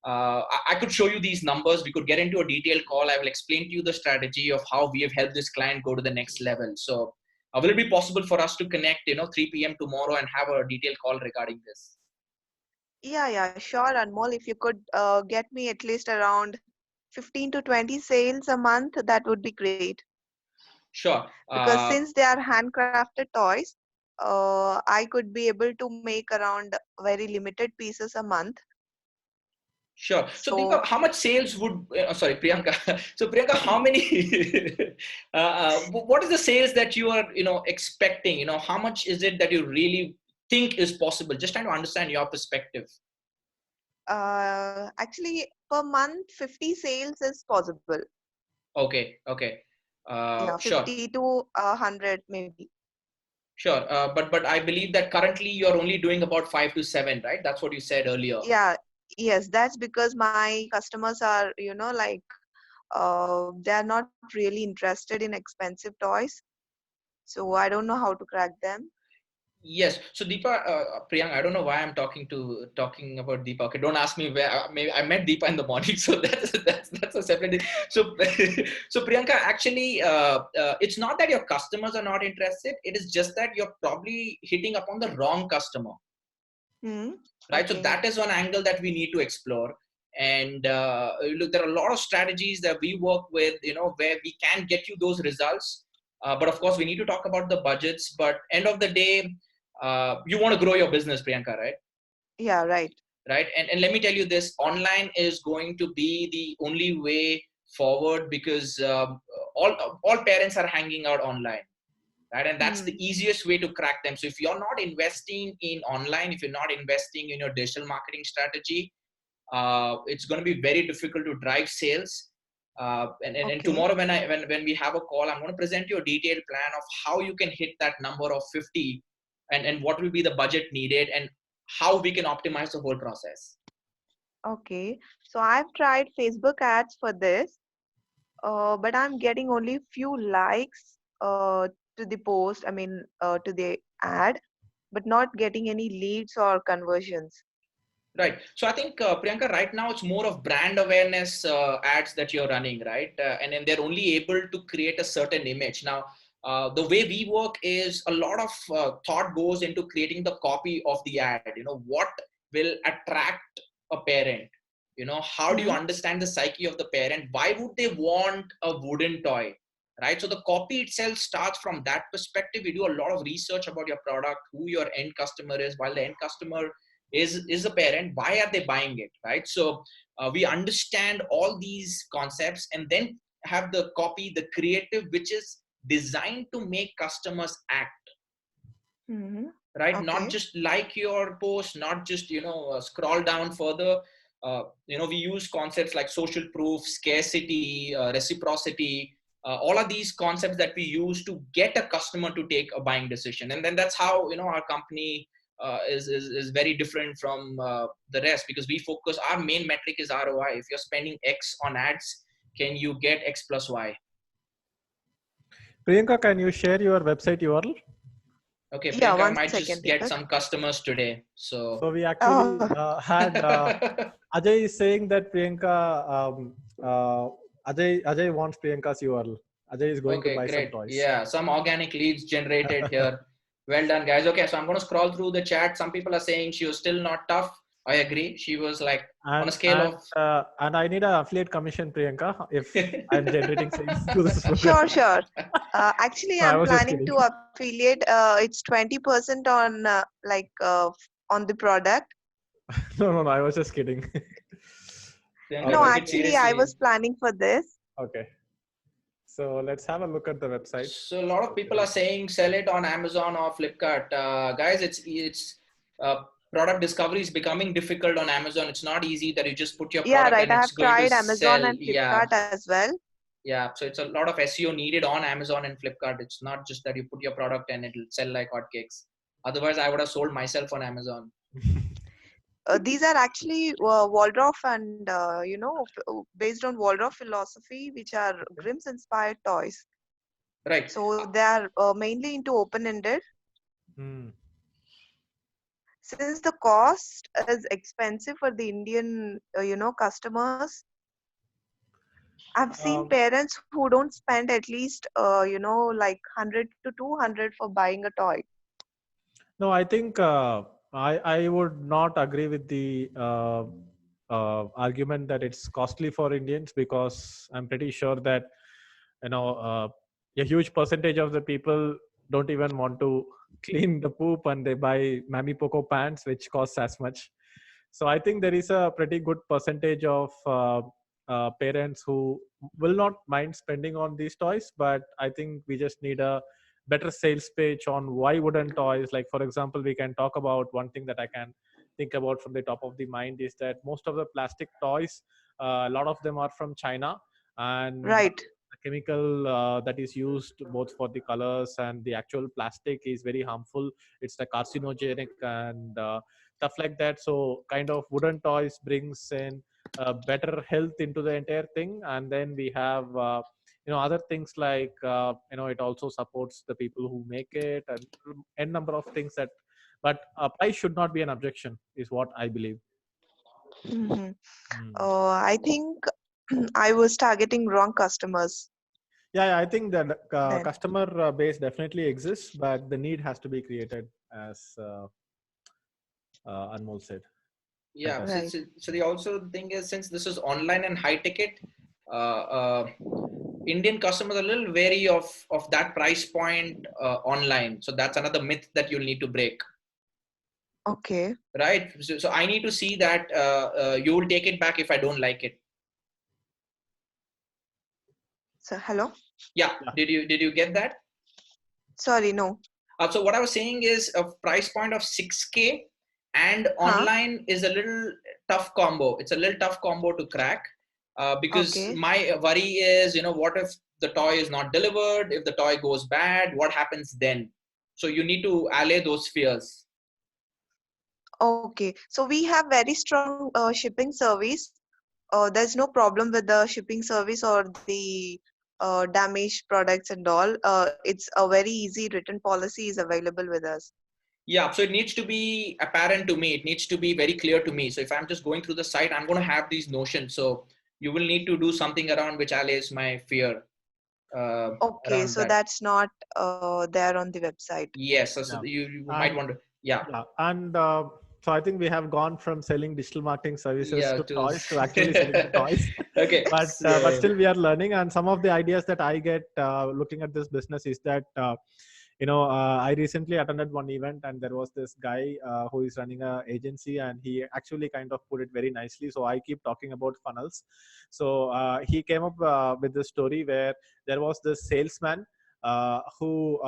I could show you these numbers. We could get into a detailed call. I will explain to you the strategy of how we have helped this client go to the next level. So will it be possible for us to connect, 3 p.m. tomorrow and have a detailed call regarding this? Yeah, sure, Anmol. If you could get me at least around 15 to 20 sales a month, that would be great. Sure. Because since they are handcrafted toys, I could be able to make around very limited pieces a month. Sure. So Deepa, So how much sales would, sorry, Priyanka. So Priyanka, how many, what is the sales that you are, expecting? How much is it that you really think is possible? Just trying to understand your perspective. actually, per month, 50 sales is possible. Okay. Okay. Yeah, Sure. 50 to 100 maybe. Sure. But I believe that currently you're only doing about 5 to 7, right? That's what you said earlier. Yeah, yes, that's because my customers are, they are not really interested in expensive toys. So I don't know how to crack them. Yes. So Deepa, Priyanka, I don't know why I'm talking about Deepa. Okay, don't ask me where. Maybe I met Deepa in the morning, so that's a separate thing. So so Priyanka, actually, it's not that your customers are not interested. It is just that you're probably hitting upon the wrong customer, Hmm. right? So Okay. that is one angle that we need to explore. And look, there are a lot of strategies that we work with, where we can get you those results. But of course, we need to talk about the budgets. But end of the day, you want to grow your business, Priyanka, right? Yeah, right. Right. And let me tell you this: online is going to be the only way forward, because all parents are hanging out online, right? And that's the Hmm. easiest way to crack them. So if you're not investing in online, if you're not investing in your digital marketing strategy, it's going to be very difficult to drive sales. And Okay. tomorrow, when we have a call, I'm going to present you a detailed plan of how you can hit that number of 50, and what will be the budget needed, and how we can optimize the whole process. Okay. So I've tried Facebook ads for this, but I'm getting only few likes to the post, I mean, to the ad, but not getting any leads or conversions. Right. So I think, Priyanka, right now it's more of brand awareness ads that you're running, right? And then they're only able to create a certain image. Now, the way we work is a lot of thought goes into creating the copy of the ad. What will attract a parent? How do you Hmm. understand the psyche of the parent? Why would they want a wooden toy? Right. So the copy itself starts from that perspective. We do a lot of research about your product, who your end customer is, while the end customer is a parent. Why are they buying it, right? So we understand all these concepts, and then have the copy, the creative, which is designed to make customers act, Hmm. right? Not Okay. just like your post, not just scroll down further. We use concepts like social proof, scarcity, reciprocity, all of these concepts that we use to get a customer to take a buying decision. And then that's how our company is very different from the rest, because we focus, our main metric is ROI. If you're spending X on ads, can you get X plus Y? Priyanka, can you share your website URL? Okay, Yeah, Priyanka, I one might second, just get Deepak. some customers today. So So we Oh, actually had Ajay is saying that Priyanka, Ajay wants Priyanka's URL. Ajay is going to okay, buy some great. toys. Yeah, some organic leads generated here. Well done, guys. Okay, so I'm going to scroll through the chat. Some people are saying she was still not tough. I agree. She was like on a and scale and of. and I need an affiliate commission, Priyanka, if I'm generating sales through this program. sure, sure. Actually, No, I I'm was just planning kidding. to affiliate. It's 20% on on the product. No, I was just kidding. All Priyanka No, right. took it actually, I seriously. was planning for this. Okay. So let's have a look at the website. So a lot of people Okay. are saying sell it on Amazon or Flipkart. Guys, it's uh, product discovery is becoming difficult on Amazon. It's not easy that you just put your Yeah, product right. and I it's have going to tried Amazon sell. and Yeah. Flipkart as well. Yeah, so it's a lot of SEO needed on Amazon and Flipkart. It's not just that you put your product and it'll sell like hotcakes. Otherwise, I would have sold myself on Amazon. These are actually Waldorf and based on Waldorf philosophy, which are Okay. Grimm's inspired toys. Right. So they are mainly into open-ended. Hmm. since the cost is expensive for the Indian, customers, I've seen Um, parents who don't spend at least, like 100 to 200 for buying a toy. No, I think I would not agree with the argument that it's costly for Indians, because I'm pretty sure that you know a huge percentage of the people don't even want to clean the poop, and they buy Mammy Poco pants which costs as much. So I think there is a pretty good percentage of parents who will not mind spending on these toys, but I think we just need a better sales page on why wooden toys. Like for example, we can talk about one thing that I can think about from the top of the mind is that most of the plastic toys, a lot of them are from China, and Right. the chemical that is used both for the colors and the actual plastic is very harmful. It's the carcinogenic and stuff like that. So kind of wooden toys brings in better health into the entire thing. And then we have other things like it also supports the people who make it, and n number of things that, but price should not be an objection is what I believe. Hmm. Hmm. I think I was targeting wrong customers Yeah, I think that then. customer base definitely exists, but the need has to be created, as Anmol said. Right, Yeah. So, Right. so, so the also thing is, since this is online and high ticket, uh, uh, Indian customers are a little wary of that price point online. So that's another myth that you'll need to break, Okay. right? So I need to see that you will take it back if I don't like it. So, hello? Yeah. yeah. Did you get that? Sorry, no. So what I was saying is a price point of 6K and Huh? online is a little tough combo. It's a little tough combo to crack because Okay. my worry is, what if the toy is not delivered? If the toy goes bad, what happens then? So you need to allay those fears. Okay. So we have very strong shipping service. There's no problem with the shipping service or the damaged products and all. It's a very easy written policy is available with us. Yeah, so it needs to be apparent to me. It needs to be very clear to me. So if I'm just going through the site, I'm going to have these notions. So you will need to do something around which allays my fear uh, Okay, around so that. that's not there on the website. Yes, so Yeah. you might And want to, yeah, yeah, and so I think we have gone from selling digital marketing services yeah, to to toys to actually selling the toys. okay, But so, still we are learning. And some of the ideas that I get looking at this business is that I recently attended one event, and there was this guy who is running a agency, and he actually kind of put it very nicely. So I keep talking about funnels. So he came up with this story where there was this salesman who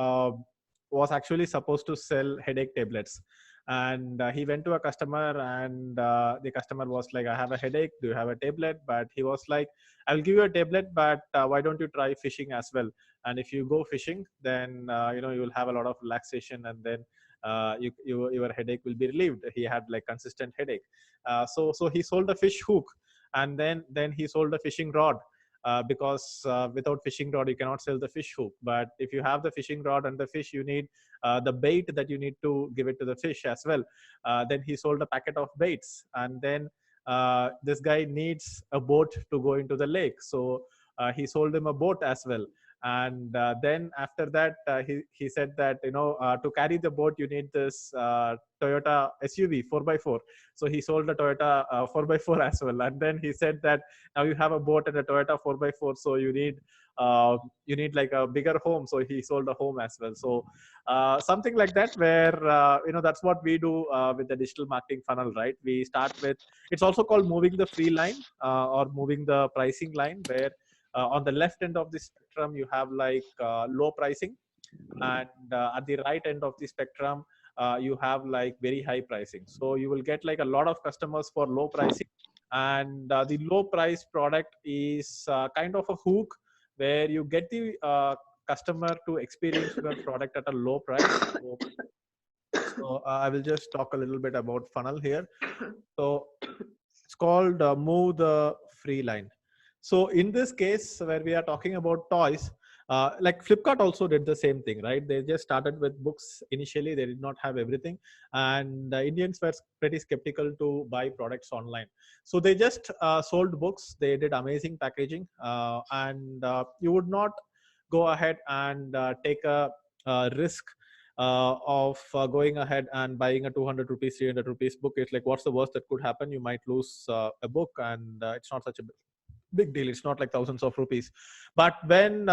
was actually supposed to sell headache tablets. And he went to a customer, and the customer was like, I have a headache, do you have a tablet? But he was like, I will give you a tablet, but why don't you try fishing as well? And if you go fishing, then you will have a lot of relaxation, and then your headache will be relieved. He had like consistent headache. So he sold a fish hook, and then he sold a fishing rod, because without fishing rod you cannot sell the fish hook. But if you have the fishing rod and the fish, you need the bait that you need to give it to the fish as well. Then he sold a packet of baits, and then this guy needs a boat to go into the lake, so he sold him a boat as well. And then after that, he said that to carry the boat you need this Toyota SUV 4x4. So he sold a Toyota 4x4 as well. And then he said that now you have a boat and a Toyota 4x4, so you need like a bigger home, so he sold a home as well. So something like that, where that's what we do with the digital marketing funnel, right? We start with, it's also called moving the free line, or moving the pricing line, where on the left end of the spectrum you have like low pricing, and at the right end of the spectrum you have like very high pricing. So you will get like a lot of customers for low pricing. And the low price product is kind of a hook, where you get the customer to experience your product at a low price. So I will just talk a little bit about funnel here. So it's called move the free line. So in this case, where we are talking about toys, Like Flipkart also did the same thing, right? They just started with books initially. They did not have everything, and Indians were pretty skeptical to buy products online. So they just sold books. They did amazing packaging, and you would not go ahead and take a risk of going ahead and buying a 200 rupees 300 rupees book. It's like, what's the worst that could happen? You might lose a book, and it's not such a big deal. It's not like thousands of rupees. But when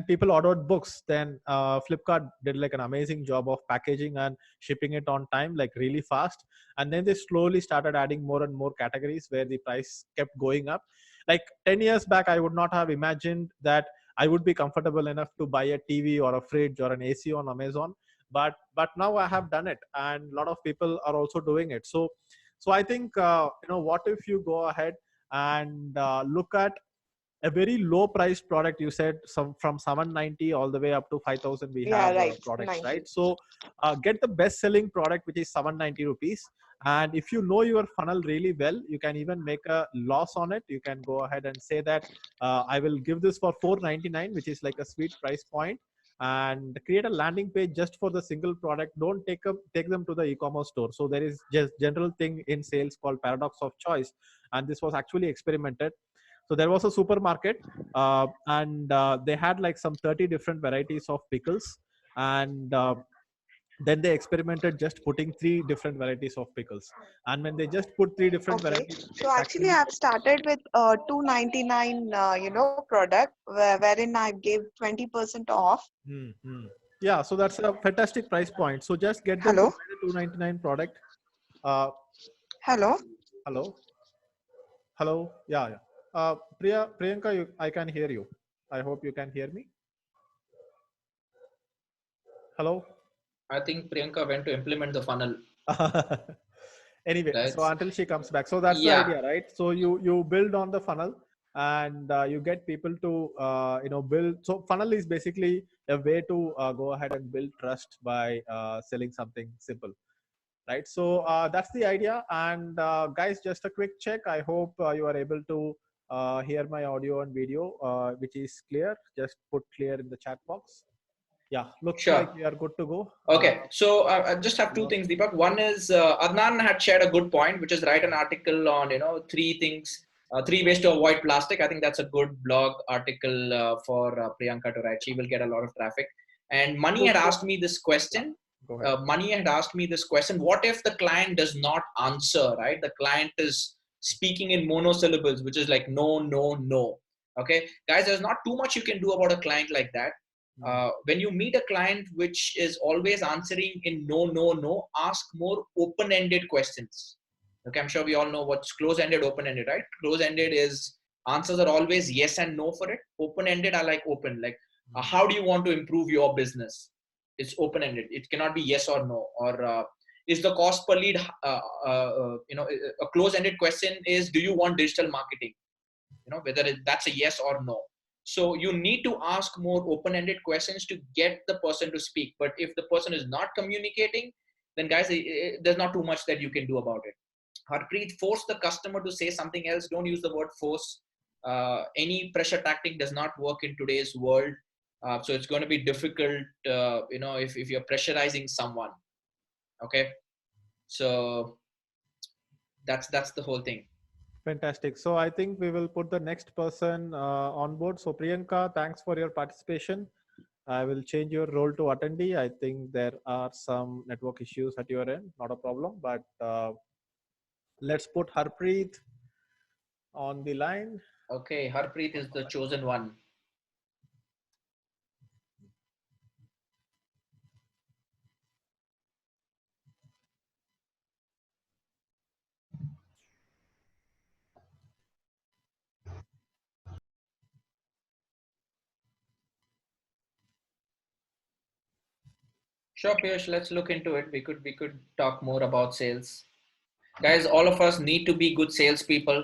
people ordered books, then Flipkart did like an amazing job of packaging and shipping it on time, like really fast. And then they slowly started adding more and more categories where the price kept going up. Like 10 years back, I would not have imagined that I would be comfortable enough to buy a TV or a fridge or an AC on Amazon. But now I have done it, and a lot of people are also doing it. So I think, what if you go ahead and look at a very low priced product. You said some from 790 all the way up to 5000 we Yeah, have right. products, 90. right? So get the best selling product, which is 790 rupees. And if you know your funnel really well, you can even make a loss on it. You can go ahead and say that I will give this for 499, which is like a sweet price point, and create a landing page just for the single product. Don't take them to the e-commerce store. So there is just general thing in sales called paradox of choice, and this was actually experimented. So there was a supermarket, and they had like some 30 different varieties of pickles, and then they experimented just putting three different varieties of pickles. And when they just put three different Okay. varieties, So it's actually, actually. I've started with 299, product wherein I gave 20% off. Hmm. Yeah, so that's a fantastic price point. So just get them to Hello. buy the 299 product. uh, Hello. Hello. Hello. Yeah, yeah. Priyanka, I can hear you. I hope you can hear me. Hello. I think Priyanka went to implement the funnel, Anyway, right? so until she comes back, so that's the Yeah. idea, right? So you build on the funnel, and you get people to build. So funnel is basically a way to go ahead and build trust by selling something simple, right? So that's the idea. And guys, just a quick check. I hope you are able to hear my audio and video, which is clear. Just put clear in the chat box. Yeah, looks like Sure. we are good to go. Okay, so I just have two Hello. things, Deepak. One is Adnan had shared a good point, which is write an article on three things, three ways to avoid plastic. I think that's a good blog article for Priyanka to write. She will get a lot of traffic. And Money So, had so asked me this yeah, question. go ahead. Money had asked me this question: what if the client does not answer? Right, the client is speaking in monosyllables, which is like no, no, no. Okay, guys, there's not too much you can do about a client like that. Mm, When you meet a client which is always answering in no, no, no, ask more open-ended questions. Okay, I'm sure we all know what's close-ended, open-ended, right? Close-ended is answers are always yes and no for it. Open-ended are like open, like mm, how do you want to improve your business? It's open-ended. It cannot be yes or no. Or is the cost per lead? A close-ended question is, do you want digital marketing? Whether that's a yes or no. So you need to ask more open-ended questions to get the person to speak. But if the person is not communicating, then guys, there's not too much that you can do about it. Harpreet, force the customer to say something else. Don't use the word force. Any pressure tactic does not work in today's world. So it's going to be difficult, if you're pressurizing someone. Okay, so that's the whole thing. fantastic. So I think we will put the next person on board. So Priyanka, thanks for your participation. I will change your role to attendee. I think there are some network issues at your end, not a problem. But let's put Harpreet on the line. Okay, Harpreet is the chosen one. Sure, Piyush, let's look into it. We could talk more about sales. Guys, all of us need to be good salespeople.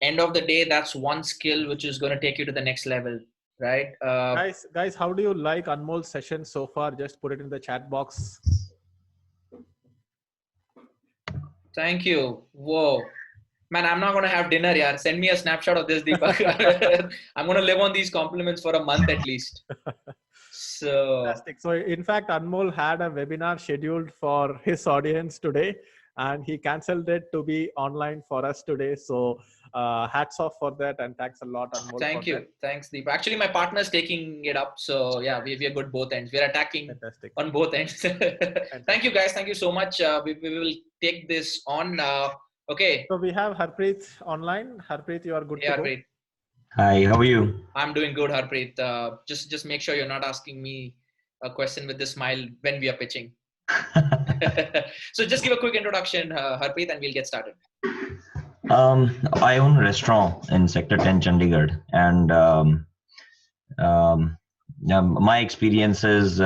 End of the day, that's one skill which is going to take you to the next level, right? Guys, how do you like Anmol's session so far? Just put it in the chat box. Thank you. Whoa. Man, I'm not going to have dinner, yaar. Send me a snapshot of this, Deepak. I'm going to live on these compliments for a month at least. So, Fantastic. So, in fact, Anmol had a webinar scheduled for his audience today, and he canceled it to be online for us today. So, hats off for that, and thanks a lot, Anmol, for thank that. you. Thanks, Deepak. Actually, my partner is taking it up. So, yeah, we are good both ends. We are attacking Fantastic. on both ends. Thank you, Fantastic. guys. Thank you so much. We will take this on. Okay. So, we have Harpreet online. Harpreet, you are good Hey, to go. Harpreet. Hi, how are you? I'm doing good, Harpreet. Just make sure you're not asking me a question with the smile when we are pitching. So just give a quick introduction, Harpreet, and we'll get started. I own a restaurant in Sector 10, Chandigarh, and my experiences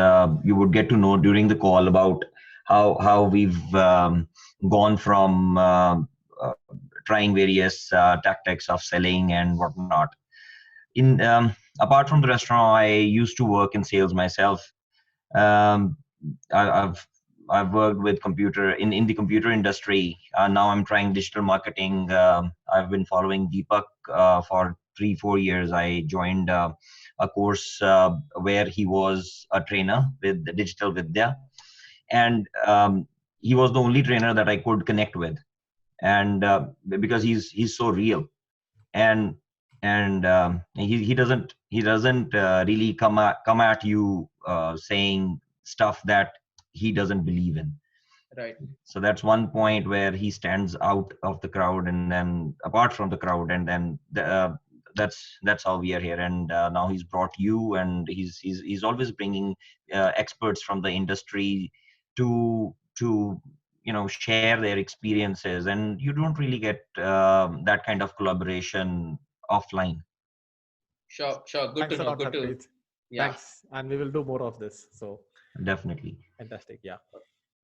you would get to know during the call about how we've gone from uh, trying various tactics of selling and whatnot. In Apart from the restaurant, I used to work in sales myself. Um, I've worked with computer in the computer industry. Now I'm trying digital marketing. I've been following Deepak for 3-4 years. I joined a course where he was a trainer with Digital Vidya, and he was the only trainer that I could connect with, and because he's so real, and he doesn't really come at you saying stuff that he doesn't believe in. Right. So that's one point where he stands out of the crowd, and then apart from the crowd, and then that's how we are here. And now he's brought you, and he's always bringing experts from the industry to share their experiences, and you don't really get that kind of collaboration offline. Sure. Good to Thanks a know. lot, Good to, Harpreet. yeah. Thanks. And we will do more of this. So, Definitely. fantastic. Yeah.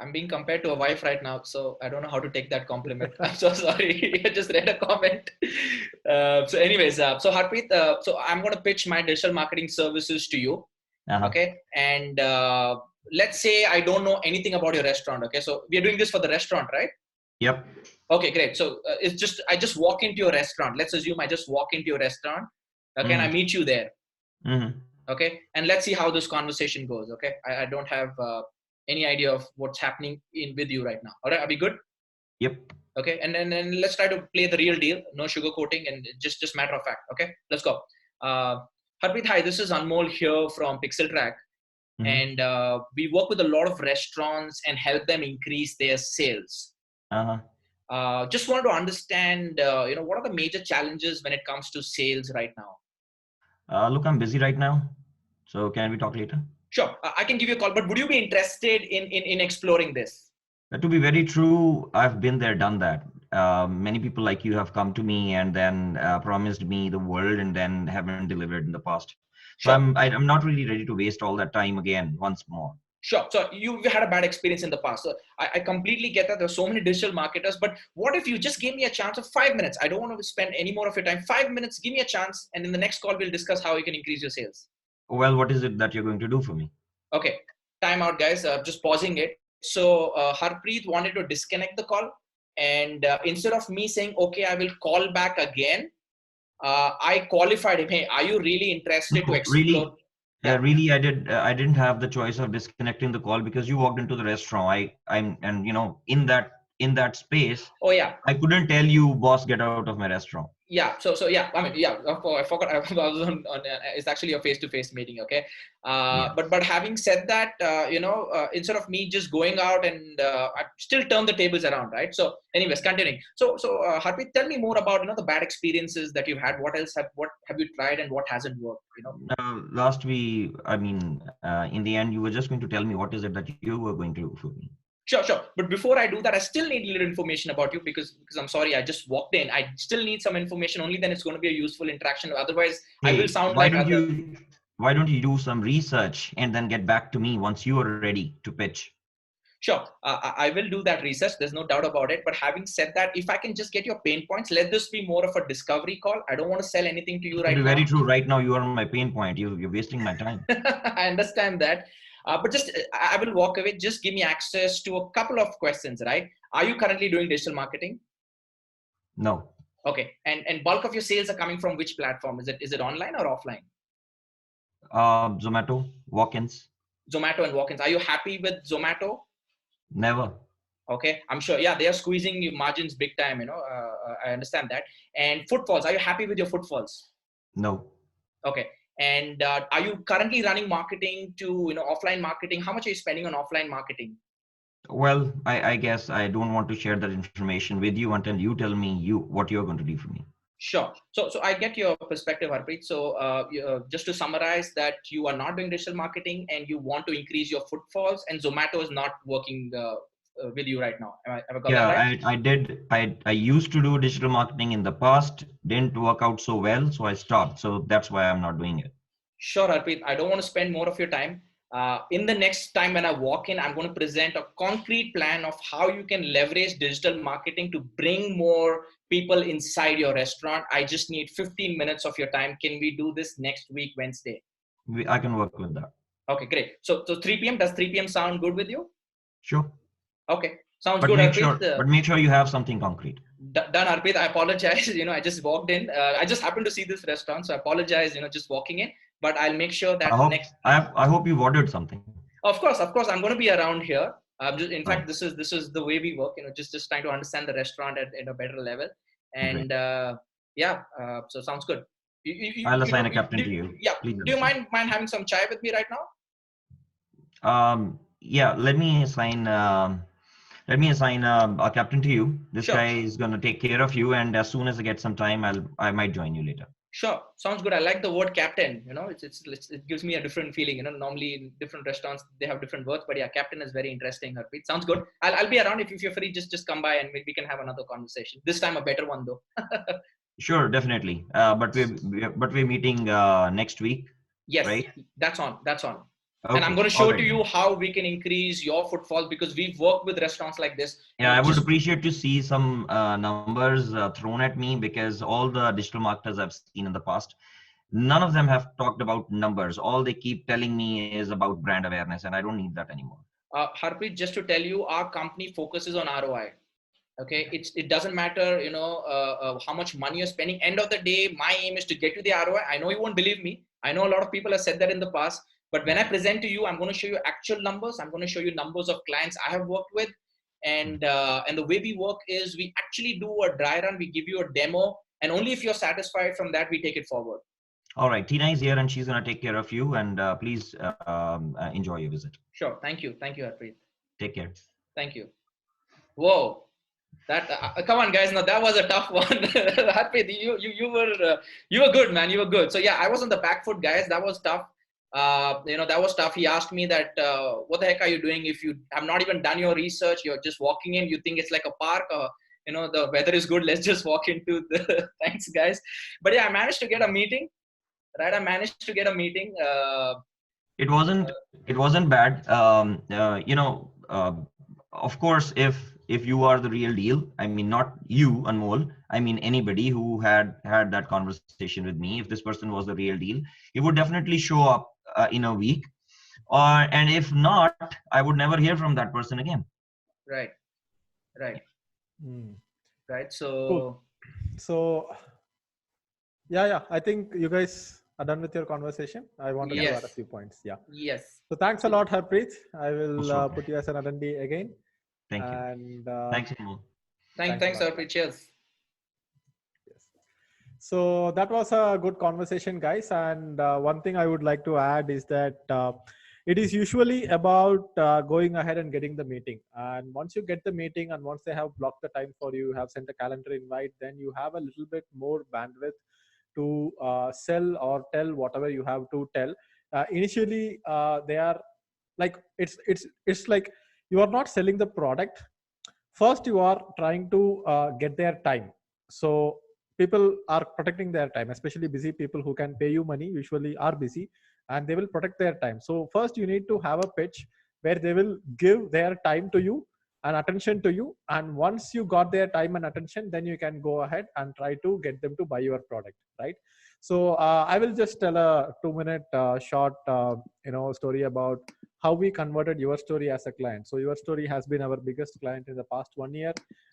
I'm being compared to a wife right now, so I don't know how to take that compliment. I'm so sorry. I just read a comment. Anyways, so Harpreet, so I'm going to pitch my digital marketing services to you. Uh-huh. Okay. And let's say I don't know anything about your restaurant. Okay. So we are doing this for the restaurant, right? Yep. Okay, great. So it's just, I just walk into your restaurant. Let's assume I just walk into your restaurant. Okay. And I meet you there. Mm-hmm. Okay. And let's see how this conversation goes. Okay. I don't have any idea of what's happening with you right now. All right. Are we good? Yep. Okay. And then let's try to play the real deal. No sugarcoating and just matter of fact. Okay. Let's go. Harpreet, hi, this is Anmol here from Pixel Track. Mm-hmm. And we work with a lot of restaurants and help them increase their sales. Uh-huh. Just wanted to understand, what are the major challenges when it comes to sales right now? Look, I'm busy right now, so can we talk later? Sure, I can give you a call, but would you be interested in exploring this? To be very true, I've been there, done that. Many people like you have come to me and then promised me the world and then haven't delivered in the past. So Sure. I'm not really ready to waste all that time again once more. Sure. So you've had a bad experience in the past. So I completely get that. There's so many digital marketers, but what if you just gave me a chance of 5 minutes? I don't want to spend any more of your time. 5 minutes, give me a chance. And in the next call, we'll discuss how you can increase your sales. Well, what is it that you're going to do for me? Okay. Time out, guys. Just pausing it. So Harpreet wanted to disconnect the call. And instead of me saying, okay, I will call back again, I qualified him. Hey, are you really interested to No, explore? Yeah. really, I didn't have the choice of disconnecting the call because you walked into the restaurant. And in that space, Oh, yeah. I couldn't tell you, boss, get out of my restaurant. Yeah. So yeah, I mean, yeah, I forgot. I was on it's actually a face-to-face meeting. Okay. Yeah. But having said that, instead of me just going out and I still turn the tables around, right? So anyways, continuing. So Harpreet, tell me more about, the bad experiences that you've had. What have you tried and what hasn't worked, In the end, you were just going to tell me what is it that you were going to do for me. Sure. But before I do that, I still need a little information about you because I'm sorry, I just walked in. I still need some information. Only then it's going to be a useful interaction. Otherwise, I will sound like other. Why don't you do some research and then get back to me once you are ready to pitch? Sure. I will do that research. There's no doubt about it. But having said that, if I can just get your pain points, let this be more of a discovery call. I don't want to sell anything to you right now. To be very true, right now you are my pain point. You're wasting my time. I understand that. But just, I will walk away. Just give me access to a couple of questions, right? Are you currently doing digital marketing? No. Okay. And bulk of your sales are coming from which platform? Is it online or offline? Zomato, walk-ins, Zomato and walk-ins. Are you happy with Zomato? never. Okay, I'm sure. Yeah, they are squeezing your margins big time. I understand that. And footfalls. Are you happy with your footfalls? No. Okay. And are you currently running marketing to offline marketing? How much are you spending on offline marketing? Well, I guess I don't want to share that information with you until you tell me what you're going to do for me. Sure. So I get your perspective, Harpreet. So just to summarize, that you are not doing digital marketing and you want to increase your footfalls, and Zomato is not working with you right now. Have I got that Yeah, right? I did. I used to do digital marketing in the past, didn't work out so well, so I stopped. So that's why I'm not doing it. Sure, Harpreet. I don't want to spend more of your time. In the next time when I walk in, I'm going to present a concrete plan of how you can leverage digital marketing to bring more people inside your restaurant. I just need 15 minutes of your time. Can we do this next week, Wednesday? I can work with that. Okay, great. So 3 p.m. Does 3 p.m. sound good with you? Sure. Okay, sounds But good, make Harpreet. sure, but make sure you have something concrete. Done, Harpreet. I apologize. I just walked in. I just happened to see this restaurant, so I apologize. Just walking in, but I'll make sure I that hope next. I hope you've ordered something. Of course, I'm going to be around here. In Right. fact, this is the way we work. Just trying to understand the restaurant at a better level, Great. and yeah. So sounds good. I'll You assign know, a captain to you. yeah. Please Do you assign. mind having some chai with me right now? Yeah, let me assign a captain to you. This Sure. guy is going to take care of you, and as soon as I get some time, I might join you later. Sure, sounds good. I like the word captain. It gives me a different feeling. Normally in different restaurants they have different words, but yeah, captain is very interesting. Harpreet, sounds good. I'll be around if you're free. Just come by and we can have another conversation. This time a better one though. Sure, definitely. But we're meeting next week, Yes, right? that's on. And I'm Okay, going to all show to right you then. how we can increase your footfall, because we've worked with restaurants like this. Yeah, I would Just appreciate to see some numbers thrown at me, because all the digital marketers I've seen in the past, none of them have talked about numbers. All they keep telling me is about brand awareness, and I don't need that anymore. Harpreet, just to tell you, our company focuses on ROI. Okay, it doesn't matter how much money you're spending. End of the day, my aim is to get to the ROI. I know you won't believe me. I know a lot of people have said that in the past, but when I present to you, I'm going to show you actual numbers. I'm going to show you numbers of clients I have worked with. And the way we work is we actually do a dry run. We give you a demo, and only if you're satisfied from that, we take it forward. All right, Tina is here, and she's going to take care of you. And please enjoy your visit. Sure. Thank you, Harpreet. Take care. Thank you. Whoa. That come on, guys! Now that was a tough one. Harpreet, you were good, man. You were good. So yeah, I was on the back foot, guys. That was tough. That was tough. He asked me that, what the heck are you doing if you have not even done your research? You're just walking in. You think it's like a park. The weather is good. Let's just walk into the. Thanks, guys. But yeah, I managed to get a meeting. Right, I managed to get a meeting. It wasn't bad. Of course, if you are the real deal, I mean, not you, Anmol, I mean anybody who had that conversation with me, if this person was the real deal, he would definitely show up in a week. And if not, I would never hear from that person again. Right, right, Hmm. right. Cool. So So yeah, I think you guys are done with your conversation. I wanted to add a yes, few points. Yeah. yes. So thanks a lot, Harpreet. I Most will welcome. put you as an attendee again. Thank you. And Thanks, Anmol. thanks a Thanks, lot. Harpreet. Cheers. Yes. So that was a good conversation, guys. And one thing I would like to add is that it is usually about going ahead and getting the meeting. And once you get the meeting and once they have blocked the time for you, have sent a calendar invite, then you have a little bit more bandwidth to sell or tell whatever you have to tell. Initially, they are like it's like you are not selling the product. First, you are trying to get their time. So people are protecting their time, especially busy people who can pay you money usually are busy, and they will protect their time. So first you need to have a pitch where they will give their time to you and attention to you, and once you got their time and attention, then you can go ahead and try to get them to buy your product, right? So I will just tell a 2-minute short story about how we converted your story as a client. So your story has been our biggest client in the past 1 year,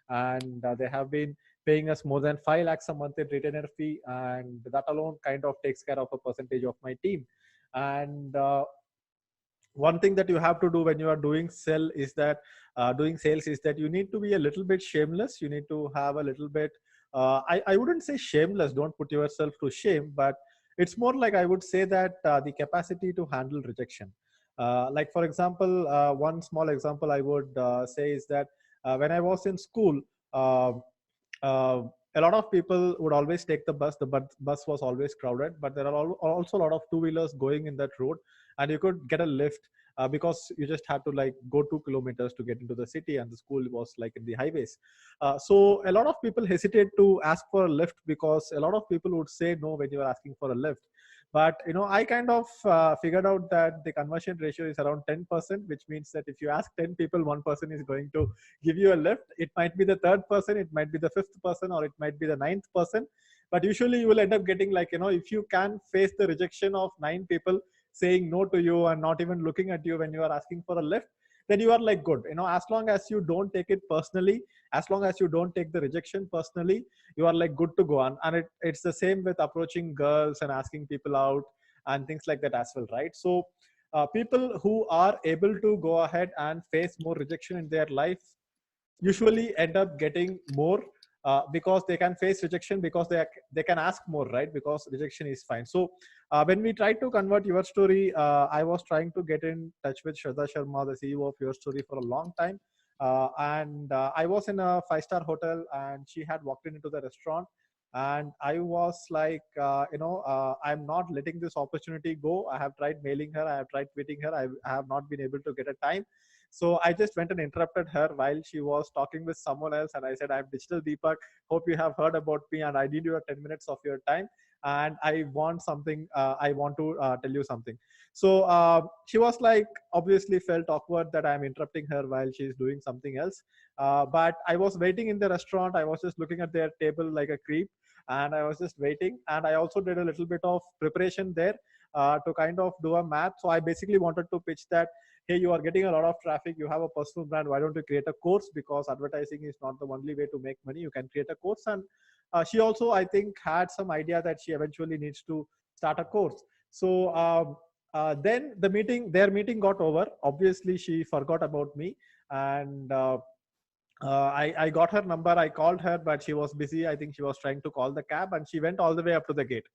and they have been paying us more than 5 lakhs a month in retainer fee, and that alone kind of takes care of a percentage of my team. And one thing that you have to do when you are doing doing sales is that you need to be a little bit shameless. You need to have a little bit, I wouldn't say shameless, don't put yourself to shame, but it's more like I would say that the capacity to handle rejection. Like for example, one small example I would say is that when I was in school, uh, uh, a lot of people would always take the bus. The bus was always crowded, but there are also a lot of two-wheelers going in that road, and you could get a lift because you just had to like go 2 kilometers to get into the city, and the school was like in the highways. So a lot of people hesitate to ask for a lift because a lot of people would say no when you are asking for a lift. But I kind of figured out that the conversion ratio is around 10%, which means that if you ask 10 people, one person is going to give you a lift. It might be the third person, it might be the fifth person, or it might be the ninth person. But usually you will end up getting like, if you can face the rejection of 9 people saying no to you and not even looking at you when you are asking for a lift, then you are like good. As long as you don't take it personally, as long as you don't take the rejection personally, you are like good to go on. And it's the same with approaching girls and asking people out and things like that as well, right? So people who are able to go ahead and face more rejection in their life usually end up getting more, because they can face rejection, because they can ask more, right? Because rejection is fine. So when we tried to convert Your Story, I was trying to get in touch with Shraddha Sharma, the CEO of Your Story, for a long time. And I was in a 5-star hotel, and she had walked into the restaurant, and I was like, I'm not letting this opportunity go. I have tried mailing her, I have tried tweeting her, I have not been able to get a time. So I just went and interrupted her while she was talking with someone else. And I said, I'm Digital Deepak. Hope you have heard about me, and I need your 10 minutes of your time. And I want something, I want to tell you something. So she was like, obviously felt awkward that I'm interrupting her while she's doing something else. But I was waiting in the restaurant. I was just looking at their table like a creep. And I was just waiting. And I also did a little bit of preparation there to kind of do a math. So I basically wanted to pitch that, hey, you are getting a lot of traffic, you have a personal brand, why don't you create a course? Because advertising is not the only way to make money. You can create a course. And she also, I think, had some idea that she eventually needs to start a course. So then their meeting got over. Obviously she forgot about me. And I got her number. I called her, but she was busy. I think she was trying to call the cab, and she went all the way up to the gate.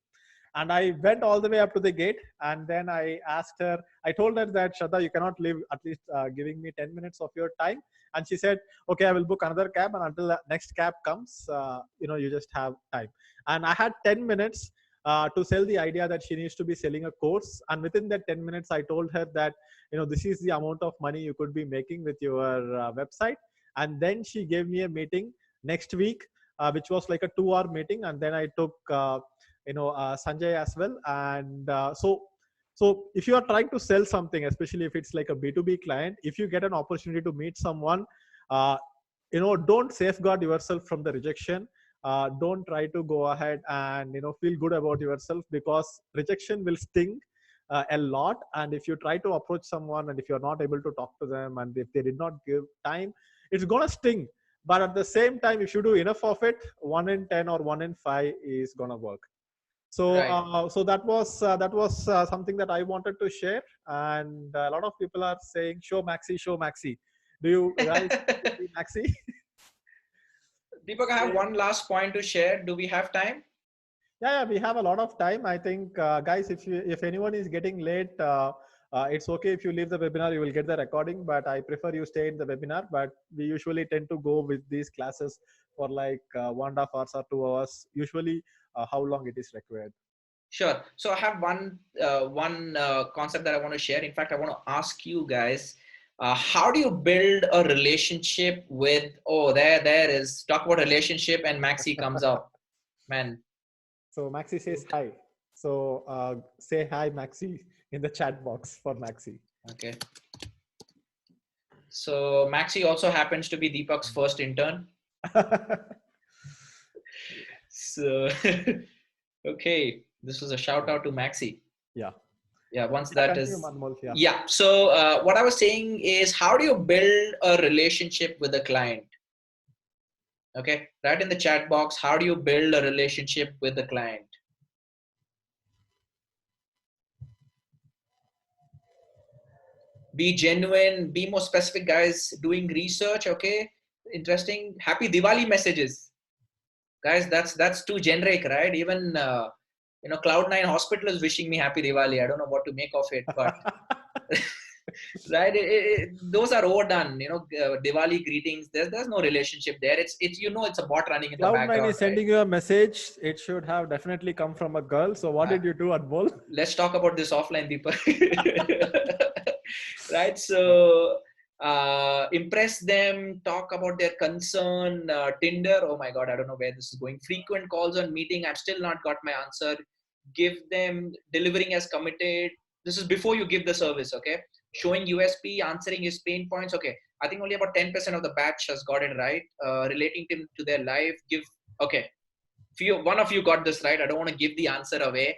And I went all the way up to the gate, and then I asked her, I told her that, Shraddha, you cannot leave at least giving me 10 minutes of your time. And she said, okay, I will book another cab, and until the next cab comes, you just have time. And I had 10 minutes to sell the idea that she needs to be selling a course. And within that 10 minutes, I told her that, this is the amount of money you could be making with your website. And then she gave me a meeting next week, which was like a 2-hour meeting. And then I took Sanjay as well. And so if you are trying to sell something, especially if it's like a B2B client, if you get an opportunity to meet someone, don't safeguard yourself from the rejection. Don't try to go ahead and feel good about yourself, because rejection will sting a lot. And if you try to approach someone, and if you're not able to talk to them, and if they did not give time, it's gonna sting. But at the same time, if you do enough of it, 1 in 10 or 1 in 5 is gonna work. So, Right. so that was something that I wanted to share. And a lot of people are saying, "Show Maxi, show Maxi." Do you guys want to see Maxi? Deepak, I have one last point to share. Do we have time? Yeah, we have a lot of time. I think, guys, if anyone is getting late, it's okay if you leave the webinar. You will get the recording, but I prefer you stay in the webinar. But we usually tend to go with these classes for like 1.5 hours or 2 hours. Usually, how long it is required. Sure. So I have one concept that I want to share. In fact, I want to ask you guys, how do you build a relationship with? Oh, there is talk about relationship, and Maxi comes up, man. So Maxi says hi. So say hi, Maxi, in the chat box for Maxi. Okay. So Maxi also happens to be Deepak's first intern. So, okay, this was a shout out to Maxi. Yeah. Yeah, once Yeah, that continue, is, Anmol, yeah. yeah. So what I was saying is, how do you build a relationship with a client? Okay, write in the chat box, how do you build a relationship with the client? Be genuine, be more specific, guys. Doing research, okay? Interesting. Happy Diwali messages. Guys, that's too generic, right? Even Cloud9 Hospital is wishing me happy Diwali. I don't know what to make of it, but right, those are overdone. Diwali greetings. There's no relationship there. It's it's a bot running in the Cloud9 background, is right? sending you a message. It should have definitely come from a girl. So what did you do, Anmol? Let's talk about this offline, Deepak. Right? So impress them, talk about their concern. Tinder, oh my God, I don't know where this is going. Frequent calls on meeting, I've still not got my answer. Give them delivering as committed. This is before you give the service, okay? Showing USP, answering his pain points, okay. I think only about 10% of the batch has got it right. Relating to their life, okay. One of you got this right. I don't want to give the answer away,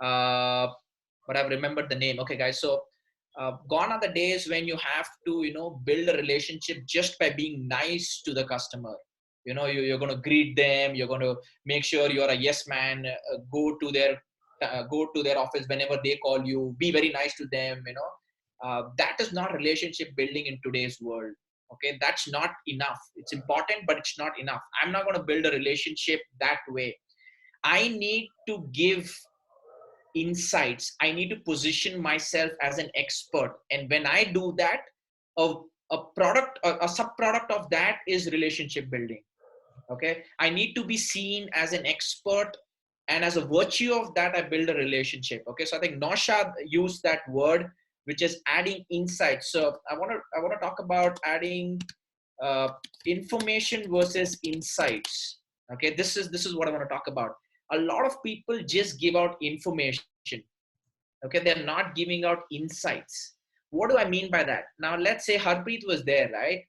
but I've remembered the name. Okay, guys. So gone are the days when you have to, build a relationship just by being nice to the customer. You're going to greet them. You're going to make sure you're a yes man. Go to their office whenever they call you. Be very nice to them. That is not relationship building in today's world. Okay, that's not enough. It's important, but it's not enough. I'm not going to build a relationship that way. I need to give insights. I need to position myself as an expert. And when I do that, a, a sub-product of that is relationship building. Okay. I need to be seen as an expert. And as a virtue of that, I build a relationship. Okay. So I think Naushad used that word, which is adding insights. So I want to talk about adding information versus insights. Okay, this is what I want to talk about. A lot of people just give out information. Okay, they're not giving out insights. What do I mean by that? Now, let's say Harpreet was there, right?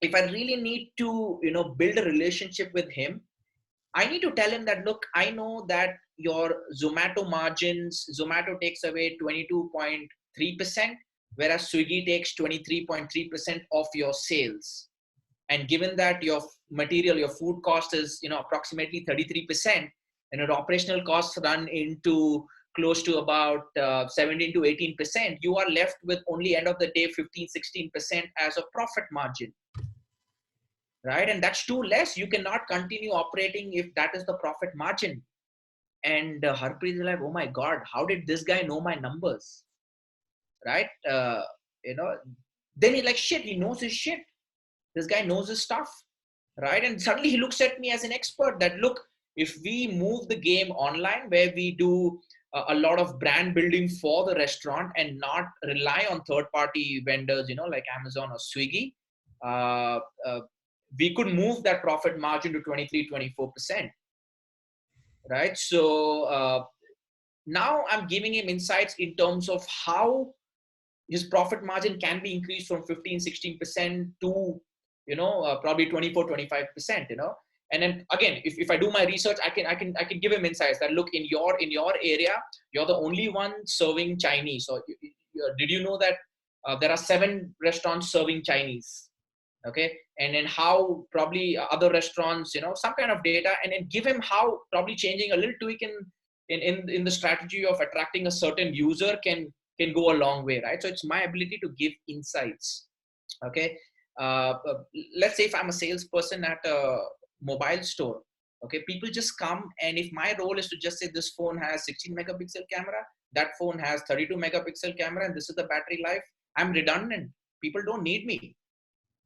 If I really need to, build a relationship with him, I need to tell him that, look, I know that your Zomato takes away 22.3%, whereas Swiggy takes 23.3% of your sales. And given that your your food cost is, approximately 33%, and your operational costs run into close to about 17 to 18%, you are left with only end of the day 15-16% as a profit margin. Right? And that's too less. You cannot continue operating if that is the profit margin. And Harpreet is like, oh my God, how did this guy know my numbers? Right? Then he's like, shit, he knows his shit. This guy knows his stuff. Right? And suddenly he looks at me as an expert that, look, if we move the game online where we do a lot of brand building for the restaurant and not rely on third-party vendors, like Amazon or Swiggy, we could move that profit margin to 23-24%. Right? So now I'm giving him insights in terms of how his profit margin can be increased from 15-16% to probably 24-25%. And then again, if I do my research, I can give him insights that, look, in your area, you're the only one serving Chinese. So did you know that there are 7 restaurants serving Chinese? Okay, and then how probably other restaurants, some kind of data, and then give him how probably changing a little tweak in the strategy of attracting a certain user can go a long way, right? So it's my ability to give insights. Okay, let's say if I'm a salesperson at a mobile store, okay, people just come, and if my role is to just say this phone has 16 megapixel camera, that phone has 32 megapixel camera, and this is the battery life, I'm redundant. People don't need me.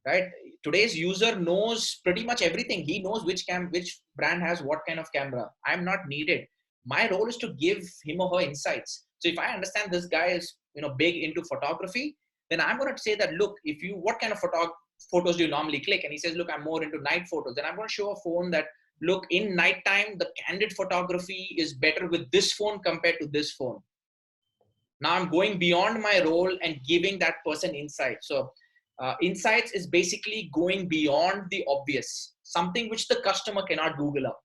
Right? Today's user knows pretty much everything. He knows which brand has what kind of camera. I'm not needed. My role is to give him or her insights. So if I understand this guy is big into photography, then I'm going to say that, look, what kind of photos do you normally click? And he says, look, I'm more into night photos. Then I'm going to show a phone that, look, in nighttime, the candid photography is better with this phone compared to this phone. Now I'm going beyond my role and giving that person insight. So insights is basically going beyond the obvious, something which the customer cannot Google up,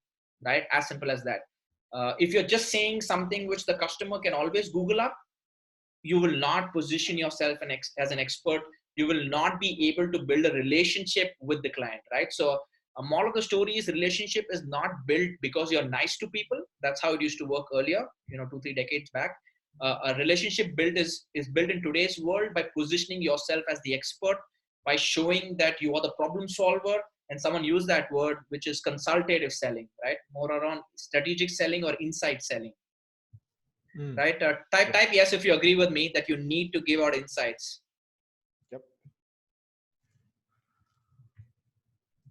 right? As simple as that. If you're just saying something which the customer can always Google up, you will not position yourself as an expert. you will not be able to build a relationship with the client, right? So a moral of the story is relationship is not built because you're nice to people. That's how it used to work earlier, 2-3 decades back. A relationship built is built in today's world by positioning yourself as the expert, by showing that you are the problem solver. And someone used that word, which is consultative selling, right? More around strategic selling or insight selling, right? Type yes if you agree with me that you need to give out insights. Yep.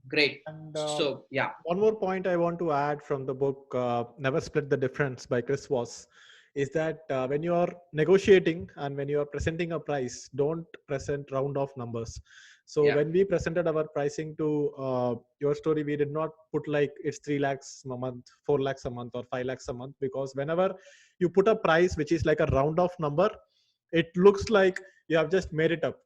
Great. And So yeah, one more point I want to add from the book Never Split the Difference by Chris Voss is that when you are negotiating and when you are presenting a price, don't present round off numbers. So Yeah. when we presented our pricing to your story, we did not put like it's 3 lakhs a month, 4 lakhs a month, or 5 lakhs a month, because whenever you put a price which is like a round off number, it looks like you have just made it up,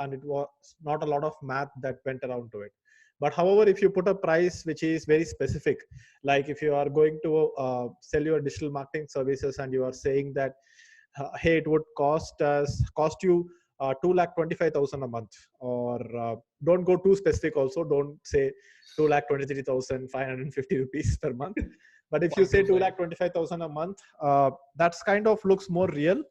and it was not a lot of math that went around to it. But however, if you put a price which is very specific, like if you are going to sell your digital marketing services and you are saying that, hey, it would cost you 2,25,000 a month, or don't go too specific. Also, don't say 2,23,550 rupees per month. But if you say 2,25,000 a month, that's kind of looks more real.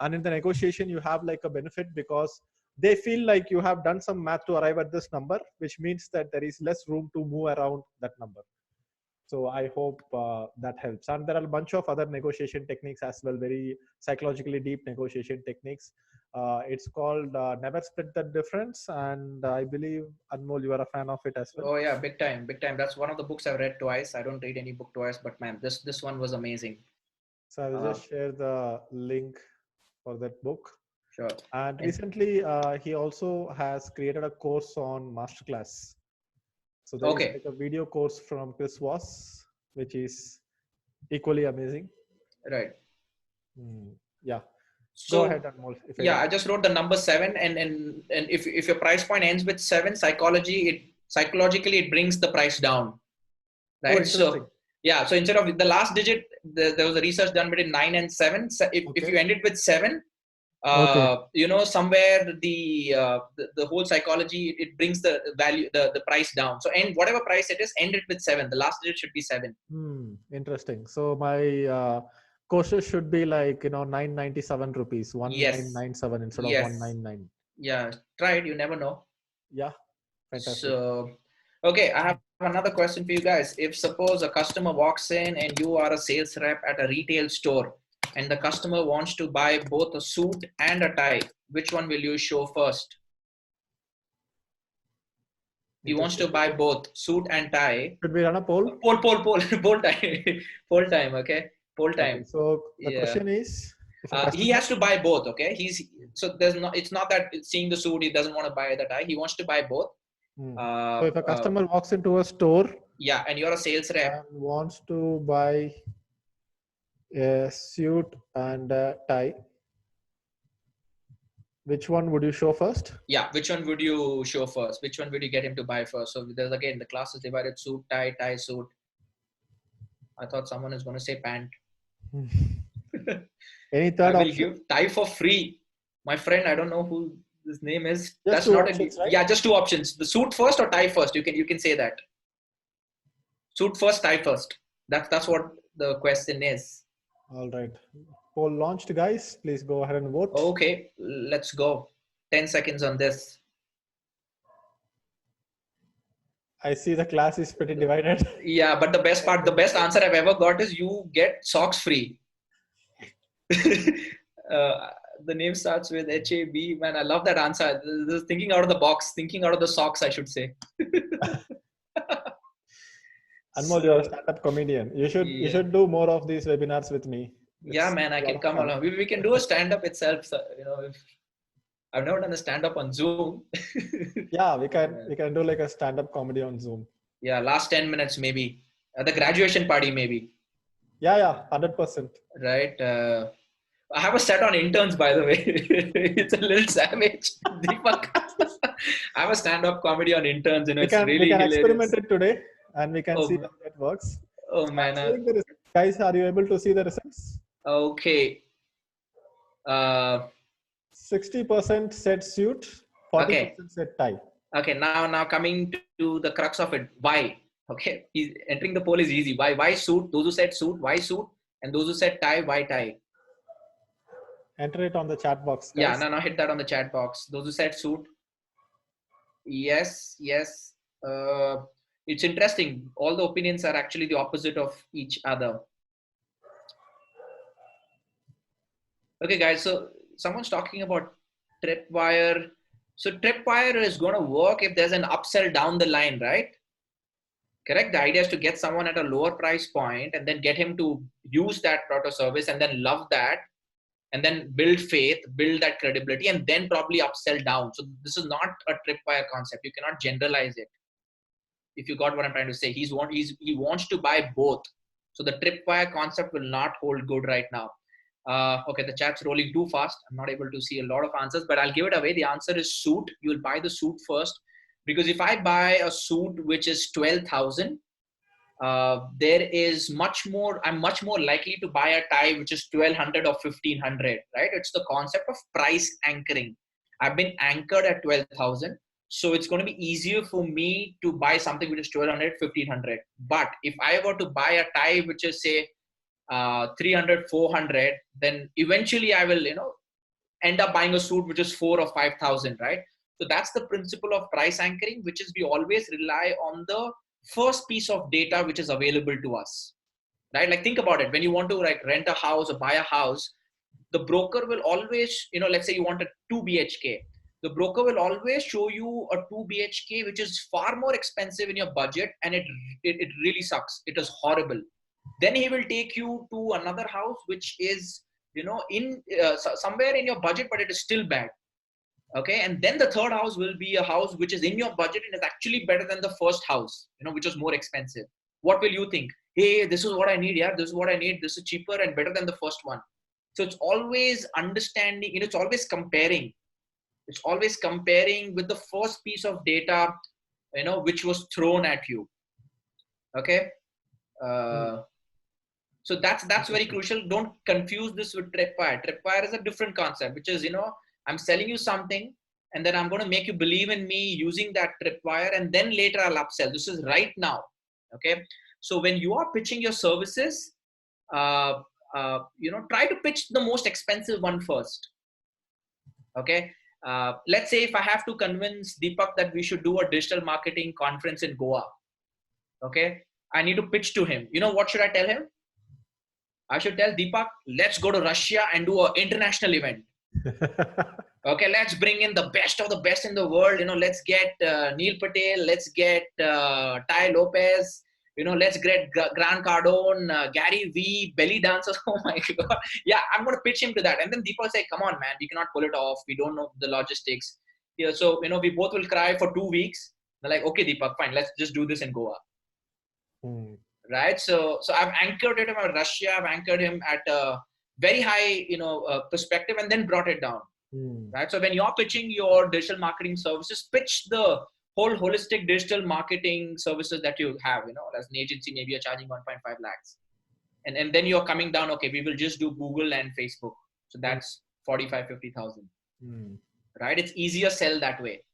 And in the negotiation, you have like a benefit because they feel like you have done some math to arrive at this number, which means that there is less room to move around that number. So I hope that helps. And there are a bunch of other negotiation techniques as well, very psychologically deep negotiation techniques. It's called Never Split the Difference. And I believe, Anmol, you are a fan of it as well. Oh yeah, big time, big time. That's one of the books I've read twice. I don't read any book twice, but man, this one was amazing. So I will just share the link for that book. Sure. And recently, he also has created a course on masterclass. So there is like a video course from Chris Voss, which is equally amazing. Right. Yeah. So, go ahead, Anmol. Yeah, I just wrote the number 7, and if your price point ends with 7, psychologically it brings the price down, right? So yeah, so instead of the last digit, there was a research done between 9 and 7. So if you end it with 7, somewhere the whole psychology, it brings the value, the price down. So end whatever price it is, end it with 7. The last digit should be 7. Interesting. So my courses should be like 997 rupees, 1997 instead of 199. Yeah, try it. You never know. Yeah, fantastic. So okay, I have another question for you guys. If suppose a customer walks in and you are a sales rep at a retail store, and the customer wants to buy both a suit and a tie, which one will you show first? He wants to buy both suit and tie. Should we run a poll? Poll time. Poll time. Okay, poll time. Okay, so the question is, he has to buy both. Okay, it's not that seeing the suit he doesn't want to buy the tie. He wants to buy both. So if a customer walks into a store, yeah, and you're a sales rep and wants to buy a suit and a tie, which one would you show first? Yeah, which one would you show first? Which one would you get him to buy first? So there's again, the class is divided: suit, tie, suit. I thought someone is going to say pant. Any third I will option? give tie for free. My friend, I don't know who his name is. Just that's two not options, right? Yeah, just 2 options. The suit first or tie first. You can say that. Suit first, tie first. That's what the question is. All right. Poll launched, guys. Please go ahead and vote. Okay, let's go. 10 seconds on this. I see the class is pretty divided. Yeah, but the best answer I've ever got is you get socks free. The name starts with HAB. Man, I love that answer. This is thinking out of the box, thinking out of the socks, I should say. Anmol, you're a stand-up comedian. You should do more of these webinars with me. Yeah, man, I can come along. We can do a stand-up itself. I've never done a stand-up on Zoom. Yeah, we can do like a stand-up comedy on Zoom. Yeah, last 10 minutes maybe. The graduation party maybe. Yeah, 100%. Right. I have a set on interns, by the way. It's a little savage. Deepak. I have a stand-up comedy on interns. We can experiment it today, and we can see how that works. Oh man! Guys, are you able to see the results? Okay. 60% said suit, Okay. 40% said tie. Okay. Now coming to the crux of it. Why? Okay. He's entering the poll is easy. Why suit? Those who said suit, why suit? And those who said tie, why tie? Enter it on the chat box, Yeah. guys. Now hit that on the chat box. Those who said suit, yes, yes. It's interesting. All the opinions are actually the opposite of each other. Okay, guys. So someone's talking about tripwire. So tripwire is going to work if there's an upsell down the line, right? Correct. The idea is to get someone at a lower price point and then get him to use that product or service and then love that and then build faith, build that credibility, and then probably upsell down. So this is not a tripwire concept. You cannot generalize it. If you got what I'm trying to say, he wants to buy both. So the tripwire concept will not hold good right now. Okay, the chat's rolling too fast. I'm not able to see a lot of answers, but I'll give it away. The answer is suit. You'll buy the suit first, because if I buy a suit which is 12,000, there is I'm much more likely to buy a tie which is 1,200 or 1,500, right? It's the concept of price anchoring. I've been anchored at 12,000. So it's going to be easier for me to buy something which is 1,200, 1,500. But if I were to buy a tie which is say 300, 400, then eventually I will, end up buying a suit which is 4 or 5,000, right? So that's the principle of price anchoring, which is we always rely on the first piece of data which is available to us, right? Like think about it. When you want to like rent a house or buy a house, the broker will always, let's say you want a 2 BHK. The broker will always show you a 2 BHK, which is far more expensive in your budget, and it really sucks. It is horrible. Then he will take you to another house, which is, in somewhere in your budget, but it is still bad. Okay. And then the third house will be a house which is in your budget and is actually better than the first house, which was more expensive. What will you think? Hey, this is what I need. Yeah, this is what I need. This is cheaper and better than the first one. So it's always understanding, it's always comparing. It's always comparing with the first piece of data, which was thrown at you. Okay. So that's very crucial. Don't confuse this with tripwire. Tripwire is a different concept, which is, I'm selling you something and then I'm going to make you believe in me using that tripwire, and then later I'll upsell. This is right now. Okay. So when you are pitching your services, try to pitch the most expensive one first. Okay. Let's say if I have to convince Deepak that we should do a digital marketing conference in Goa. Okay. I need to pitch to him. What should I tell him? I should tell Deepak, let's go to Russia and do an international event. Okay, let's bring in the best of the best in the world. Let's get Neil Patel, let's get Ty Lopez, let's get Grant Cardone, Gary V, belly dancers. Oh my God. Yeah, I'm going to pitch him to that. And then Deepak say, come on, man, we cannot pull it off. We don't know the logistics. Yeah, so, we both will cry for 2 weeks. They're like, okay, Deepak, fine, let's just do this in Goa. Right. So I've anchored him at Russia. I've anchored him at a very high, perspective, and then brought it down. Right. So when you're pitching your digital marketing services, pitch the whole holistic digital marketing services that you have, as an agency, maybe you're charging 1.5 lakhs. And then you're coming down, okay, we will just do Google and Facebook. So that's 45, 50,000. Right. It's easier sell that way.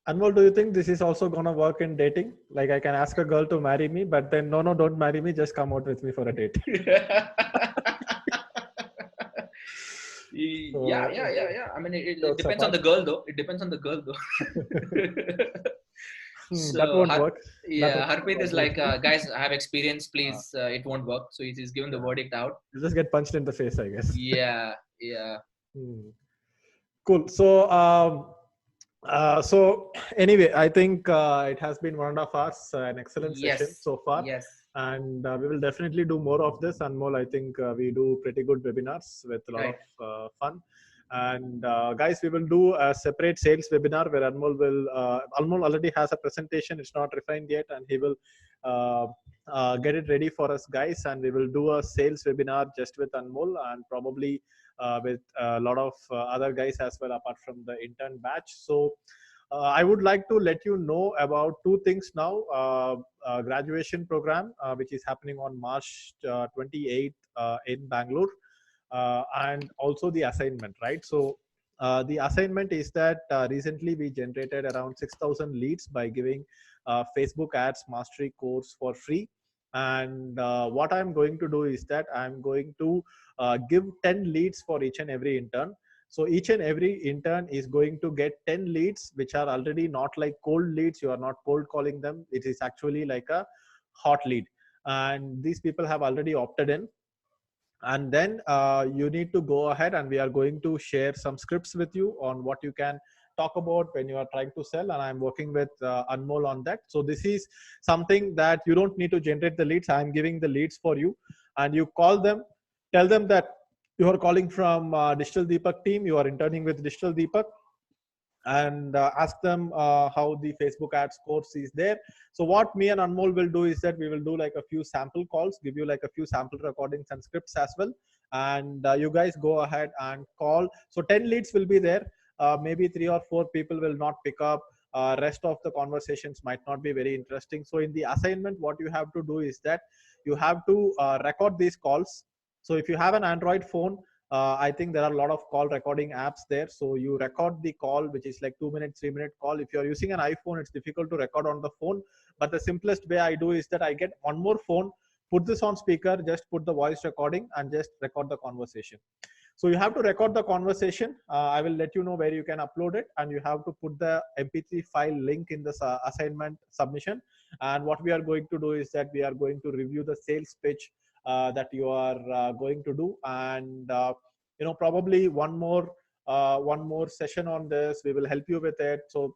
Anmol, do you think this is also going to work in dating? Like I can ask a girl to marry me, but then, no, don't marry me. Just come out with me for a date. Yeah. I mean, it depends on the girl though. It depends on the girl though. So, that won't work. Yeah, Harpreet is like, guys, I have experience. Please, it won't work. So he's given the verdict out. You just get punched in the face, I guess. Yeah. Cool. So anyway, I think it has been 1.5 hours, an excellent session so far. Yes. And we will definitely do more of this. Anmol, I think we do pretty good webinars with a lot of fun. And guys, we will do a separate sales webinar where Anmol already has a presentation. It's not refined yet, and he will get it ready for us, guys. And we will do a sales webinar just with Anmol, and probably with a lot of other guys as well, apart from the intern batch. So I would like to let you know about 2 things now. Graduation program, which is happening on March 28th in Bangalore, and also the assignment, right? So The assignment is that recently we generated around 6,000 leads by giving Facebook ads mastery course for free. And what I'm going to do is that I'm going to give 10 leads for each and every intern. So each and every intern is going to get 10 leads, which are already not like cold leads. You are not cold calling them. It is actually like a hot lead. And these people have already opted in. And then you need to go ahead, and we are going to share some scripts with you on what you can talk about when you are trying to sell. And I'm working with Anmol on that. So this is something that you don't need to generate the leads. I'm giving the leads for you, and you call them, tell them that you are calling from Digital Deepak team, you are interning with Digital Deepak, and ask them how the Facebook ads course is there. So what me and Anmol will do is that we will do like a few sample calls, give you like a few sample recordings and scripts as well. And you guys go ahead and call. So 10 leads will be there. Maybe 3 or 4 people will not pick up. Rest of the conversations might not be very interesting. So in the assignment, what you have to do is that you have to record these calls. So if you have an Android phone, I think there are a lot of call recording apps there. So you record the call, which is like 2 minute, 3 minute call. If you're using an iPhone, it's difficult to record on the phone. But the simplest way I do is that I get one more phone, put this on speaker, just put the voice recording and just record the conversation. So you have to record the conversation. I will let you know where you can upload it, and you have to put the MP3 file link in the assignment submission. And what we are going to do is that we are going to review the sales pitch that you are going to do. And probably one more session on this, we will help you with it. So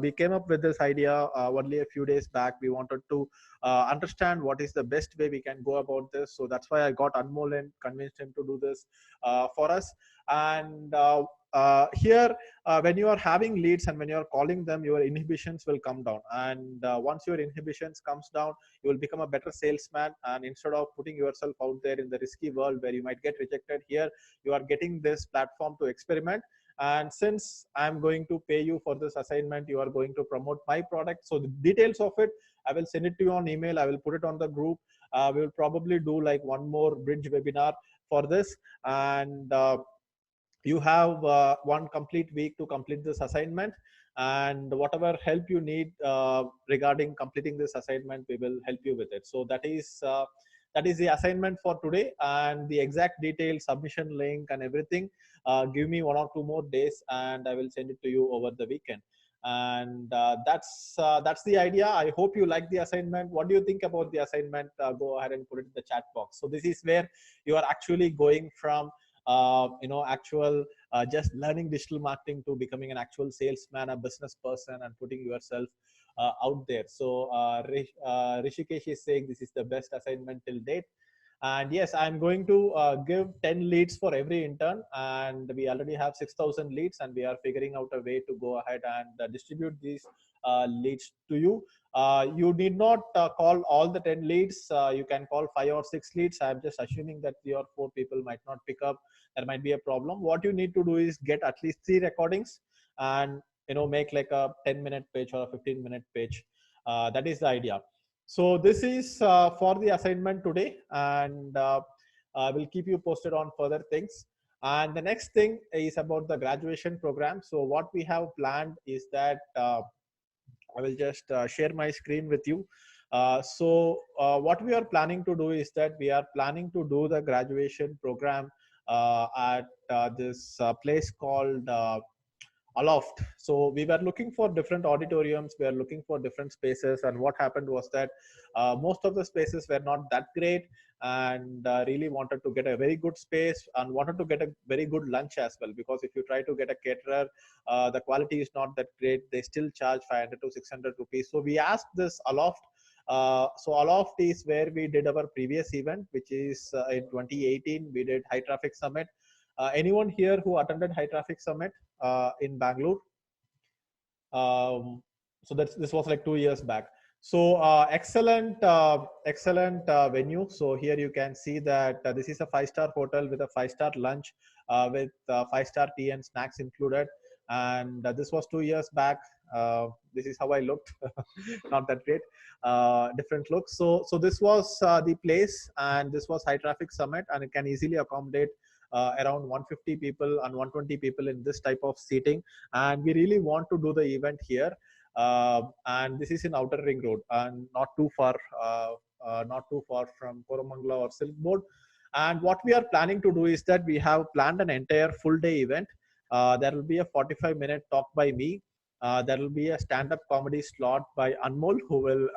we came up with this idea only a few days back. We wanted to understand what is the best way we can go about this. So that's why I got Anmol and convinced him to do this for us. And here, when you are having leads and when you are calling them, your inhibitions will come down. And once your inhibitions comes down, you will become a better salesman. And instead of putting yourself out there in the risky world where you might get rejected, here you are getting this platform to experiment. And since I'm going to pay you for this assignment, you are going to promote my product. So the details of it, I will send it to you on email. I will put it on the group. We will probably do like one more bridge webinar for this. And you have one complete week to complete this assignment. And whatever help you need regarding completing this assignment, we will help you with it. So that is the assignment for today. And the exact details, submission link and everything, give me 1 or 2 more days and I will send it to you over the weekend. And that's the idea. I hope you like the assignment. What do you think about the assignment? Go ahead and put it in the chat box. So this is where you are actually going from actual just learning digital marketing to becoming an actual salesman, a business person, and putting yourself out there. So Rishikesh is saying this is the best assignment till date. And yes, I'm going to give 10 leads for every intern, and we already have 6,000 leads, and we are figuring out a way to go ahead and distribute these leads to you. You need not call all the 10 leads. You can call 5 or 6 leads. I'm just assuming that 3 or 4 people might not pick up. There might be a problem. What you need to do is get at least 3 recordings and make like a 10-minute pitch or a 15-minute pitch. That is the idea. So this is for the assignment today, and we'll keep you posted on further things. And the next thing is about the graduation program. So what we have planned is that I will just share my screen with you. What we are planning to do is that we are planning to do the graduation program at this place called Aloft. So we were looking for different auditoriums, we are looking for different spaces, and what happened was that most of the spaces were not that great, and really wanted to get a very good space and wanted to get a very good lunch as well, because if you try to get a caterer, the quality is not that great. They still charge 500 to 600 rupees. So we asked this Aloft. So Aloft is where we did our previous event, which is in 2018. We did High Traffic Summit. Anyone here who attended High Traffic Summit in Bangalore? So this was like 2 years back. So excellent venue. So here you can see that this is a 5-star hotel with a 5-star lunch with 5-star tea and snacks included. And this was 2 years back. This is how I looked. Not that great. Different looks. So this was the place, and this was High Traffic Summit, and it can easily accommodate around 150 people and 120 people in this type of seating, and we really want to do the event here. And this is in Outer Ring Road and not too far from Koramangala or Silk Board. And what we are planning to do is that we have planned an entire full day event. There will be a 45-minute talk by me. There will be a stand-up comedy slot by Anmol, who will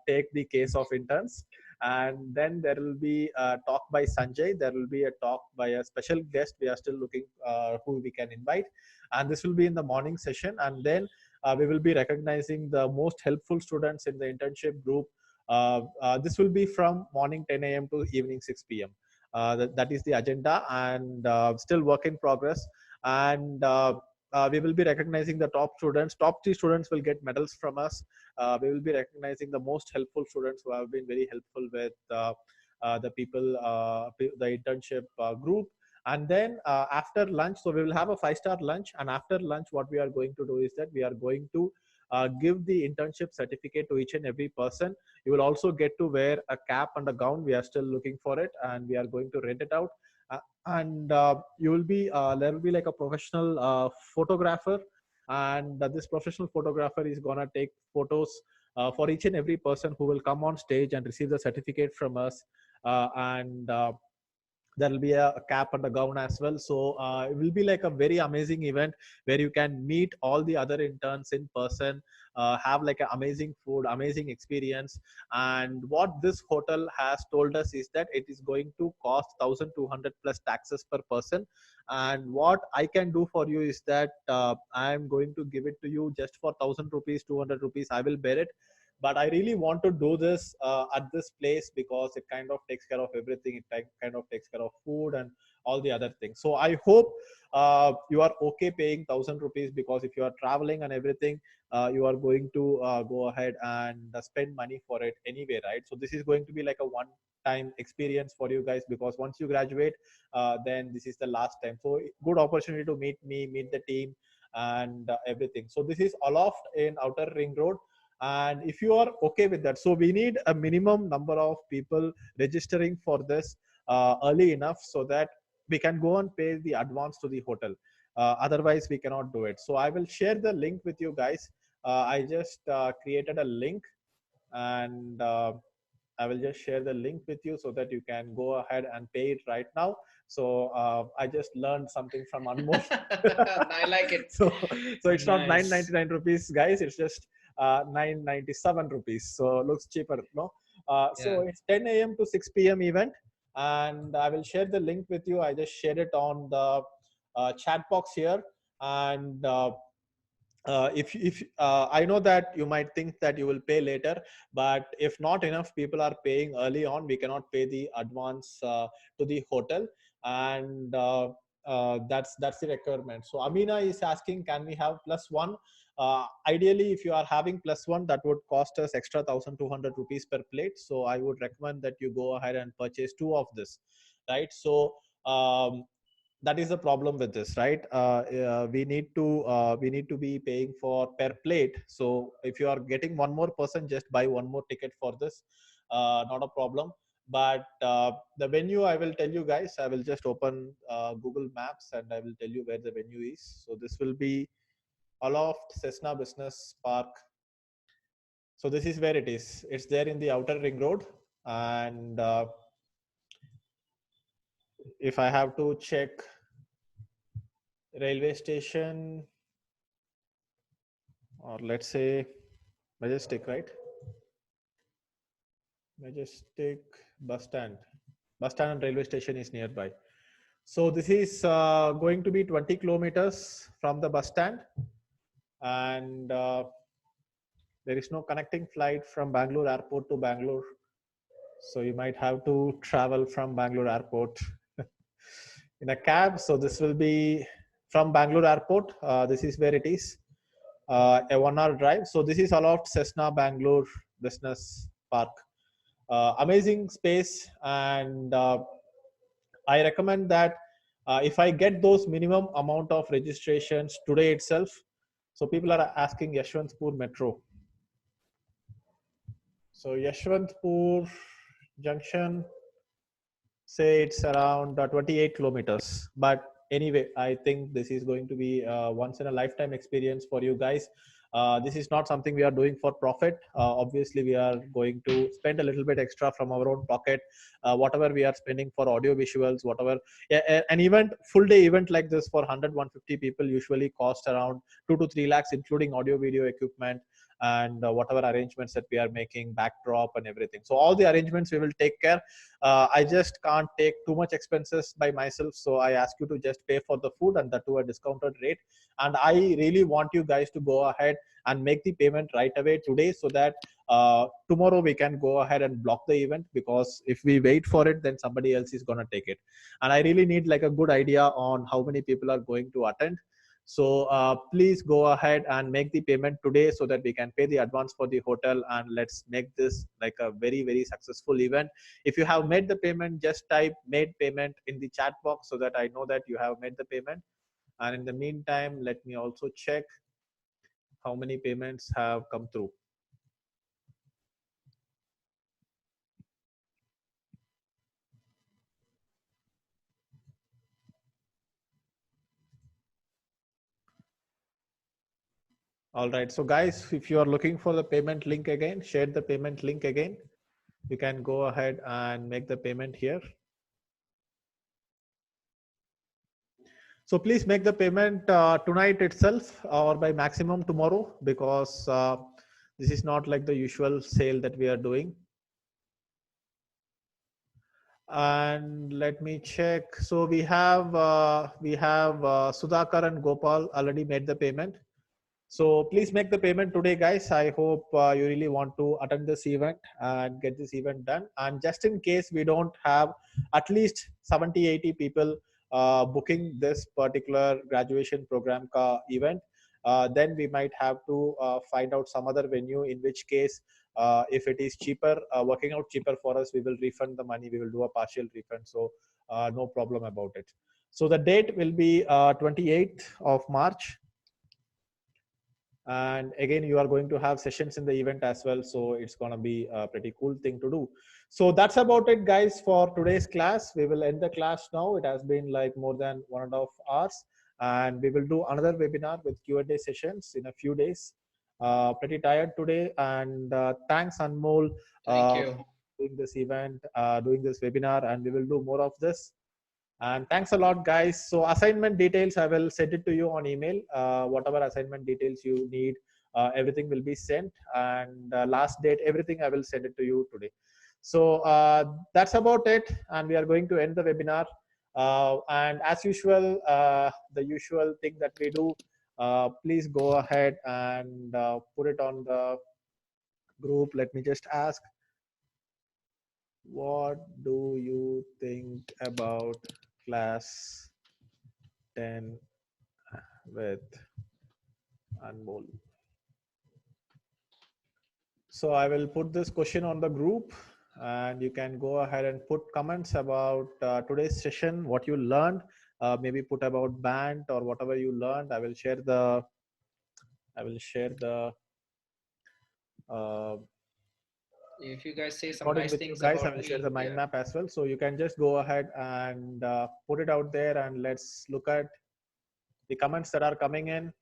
take the case of interns. And then there will be a talk by Sanjay. There will be a talk by a special guest. We are still looking who we can invite. And this will be in the morning session. And then we will be recognizing the most helpful students in the internship group. This will be from morning 10 a.m. to evening 6 p.m. That is the agenda, and still work in progress. And we will be recognizing the top students. Top 3 students will get medals from us. We will be recognizing the most helpful students who have been very helpful with the people, the internship group. And then after lunch, so we will have a 5-star lunch. And after lunch, what we are going to do is that we are going to give the internship certificate to each and every person. You will also get to wear a cap and a gown. We are still looking for it, and we are going to rent it out. And you will be there will be like a professional photographer, and this professional photographer is gonna take photos for each and every person who will come on stage and receive the certificate from us. And there will be a cap and a gown as well. So it will be like a very amazing event where you can meet all the other interns in person, have like an amazing food, amazing experience. And what this hotel has told us is that it is going to cost 1,200 plus taxes per person. And what I can do for you is that I am going to give it to you just for 1,000 rupees, 200 rupees. I will bear it, but I really want to do this at this place because it kind of takes care of everything. It kind of takes care of food and all the other things. So I hope you are okay paying 1,000 rupees, because if you are traveling and everything, you are going to go ahead and spend money for it anyway, right? So this is going to be like a one-time experience for you guys, because once you graduate, then this is the last time. So good opportunity to meet me, meet the team, and everything. So this is Aloft in Outer Ring Road. And if you are okay with that, so we need a minimum number of people registering for this early enough, so that we can go and pay the advance to the hotel. Otherwise we cannot do it. So I will share the link with you guys. I just created a link, and I will just share the link with you so that you can go ahead and pay it right now. So I just learned something from Anmol. I like it. So it's not Nice. 999 rupees, guys. It's just 997 rupees. So it looks cheaper, no? So Yeah. it's 10 a.m. to 6 p.m. event, and I will share the link with you. I just shared it on the chat box here. And if I know that you might think that you will pay later, but if not enough people are paying early on, we cannot pay the advance to the hotel. And that's the requirement. So Amina is asking, can we have +1? Ideally, if you are having +1, that would cost us extra 1,200 rupees per plate. So I would recommend that you go ahead and purchase 2 of this, right? So that is the problem with this, right? We need to be paying for per plate. So if you are getting one more person, just buy one more ticket for this. Not a problem. But the venue, I will tell you guys. I will just open Google Maps and I will tell you where the venue is. So this will be Aloft Cessna Business Park. So this is where it is. It's there in the Outer Ring Road. And if I have to check railway station, or let's say Majestic, right? Majestic bus stand. Bus stand and railway station is nearby. So this is going to be 20 kilometers from the bus stand, and there is no connecting flight from Bangalore airport to Bangalore. So you might have to travel from Bangalore airport in a cab. So this will be from Bangalore airport. This is where it is. A 1-hour drive. So this is Aloft Cessna Bangalore Business Park. Amazing space, and I recommend that if I get those minimum amount of registrations today itself. So people are asking Yashwantpur Metro. So Yashwantpur Junction, say it's around 28 kilometers. But anyway, I think this is going to be once in a lifetime experience for you guys. This is not something we are doing for profit. Obviously, we are going to spend a little bit extra from our own pocket. Whatever we are spending for audio visuals, whatever. Yeah, an event, full day event like this for 100-150 people usually cost around 2 to 3 lakhs, including audio video equipment and whatever arrangements that we are making, backdrop and everything. So all the arrangements we will take care. I just can't take too much expenses by myself, so I ask you to just pay for the food, and that to a discounted rate. And I really want you guys to go ahead and make the payment right away today, so that tomorrow we can go ahead and block the event, because if we wait for it, then somebody else is going to take it. And I really need like a good idea on how many people are going to attend. So please go ahead and make the payment today, so that we can pay the advance for the hotel, and let's make this like a very, very successful event. If you have made the payment, just type made payment in the chat box, so that I know that you have made the payment. And in the meantime, let me also check how many payments have come through. All right, so guys, if you are looking for the payment link again, share the payment link again. You can go ahead and make the payment here. So please make the payment tonight itself, or by maximum tomorrow, because this is not like the usual sale that we are doing. And let me check. So we have Sudhakar and Gopal already made the payment. So please make the payment today, guys. I hope you really want to attend this event and get this event done. And just in case we don't have at least 70-80 people booking this particular graduation program event, then we might have to find out some other venue, in which case if it is cheaper, working out cheaper for us, we will refund the money. We will do a partial refund. So no problem about it. So the date will be 28th of March. And again, you are going to have sessions in the event as well, so it's going to be a pretty cool thing to do. So that's about it, guys, for today's class. We will end the class now. It has been like more than 1.5 hours, and we will do another webinar with Q&A sessions in a few days. Pretty tired today, and thanks, Anmol, Thank you. for doing this event, doing this webinar, and we will do more of this. And thanks a lot, guys. So assignment details, I will send it to you on email. Whatever assignment details you need, everything will be sent. And last date, everything I will send it to you today. So that's about it. And we are going to end the webinar. And as usual, the usual thing that we do, please go ahead and put it on the group. Let me just ask, what do you think about class 10 with Anmol? So I will put this question on the group, and you can go ahead and put comments about today's session, what you learned, maybe put about band or whatever you learned. I will share the If you guys say some recording nice with you things guys. I about will share me, the mind map as well, so you can just go ahead and put it out there, and let's look at the comments that are coming in.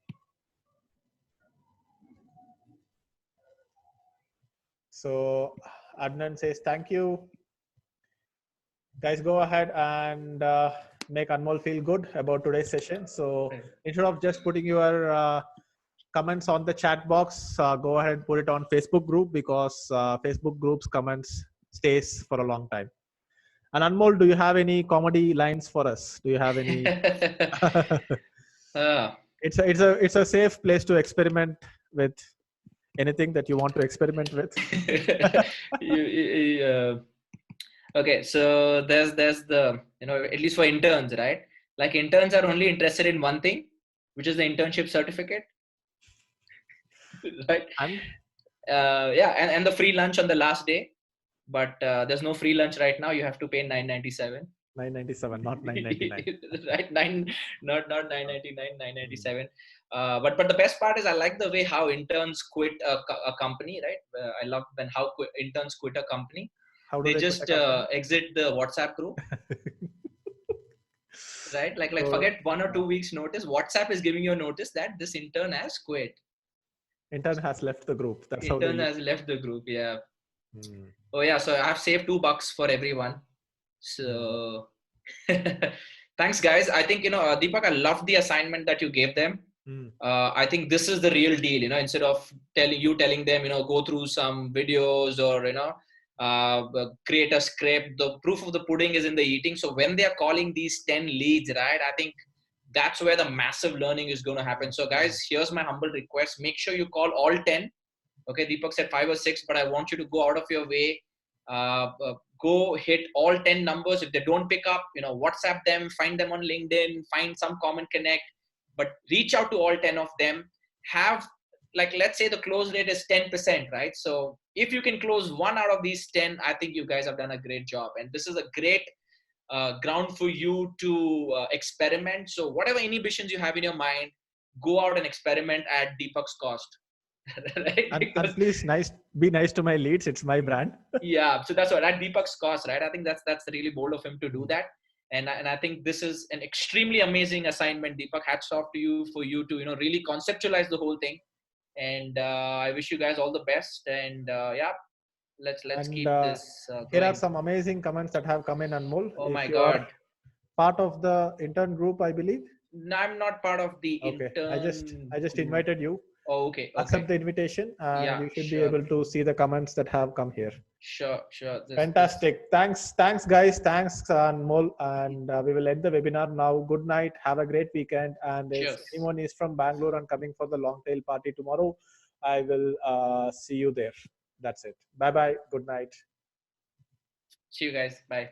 So Adnan says thank you. Guys, go ahead and make Anmol feel good about today's session. So instead of just putting your comments on the chat box, go ahead and put it on Facebook group, because Facebook groups comments stays for a long time. And Anmol, do you have any comedy lines for us? Do you have any? It's a safe place to experiment with anything that you want to experiment with. Okay, so there's the, at least for interns, right? Like interns are only interested in one thing, which is the internship certificate, right? And yeah, and the free lunch on the last day, but there's no free lunch right now. You have to pay $9.97. $9.97, not $9.99. Right, not $9.99, $9.97. But the best part is I like the way how interns quit a company, right? I love when how interns quit a company. How do They they quit just the company? exit the WhatsApp group, right? Like So forget 1 or 2 weeks notice. WhatsApp is giving you a notice that this intern has quit. intern has left the group. That's how they Intern use. has left the group. Yeah. Hmm. Oh yeah. So I have saved $2 for everyone. Hmm. So thanks, guys. I think Deepak, I love the assignment that you gave them. Hmm. I think this is the real deal. Instead of telling them, go through some videos or create a script. The proof of the pudding is in the eating. So when they are calling these 10 leads, right? I think that's where the massive learning is going to happen. So guys, here's my humble request: make sure you call all 10. Okay, Deepak said 5 or 6, but I want you to go out of your way. Go hit all 10 numbers. If they don't pick up, WhatsApp them, find them on LinkedIn, find some common connect, but reach out to all 10 of them. Have, like, let's say the close rate is 10%, right? So if you can close one out of these 10, I think you guys have done a great job. And this is a great ground for you to experiment. So whatever inhibitions you have in your mind, go out and experiment at Deepak's cost. Right? And please, be nice to my leads. It's my brand. Yeah, so that's what at Deepak's cost, right? I think that's really bold of him to do that, and I think this is an extremely amazing assignment, Deepak. Hats off to you for you to really conceptualize the whole thing, and I wish you guys all the best. And yeah, let's And keep this here are going. some amazing comments that have come in, Anmol. Oh my If you are God, part of the intern group, I believe. I'm not part of the Okay, intern I just group. invited you. Oh, okay, Accept okay, the invitation, and yeah, you should be sure, able to see the comments that have come here. sure. This. Fantastic. Thanks, guys. Thanks, Anmol. And we will end the webinar now. Good night. Have a great weekend. And if Cheers. anyone is from Bangalore and coming for the long tail party tomorrow, I will see you there. That's it. Bye bye. Good night. See you guys. Bye.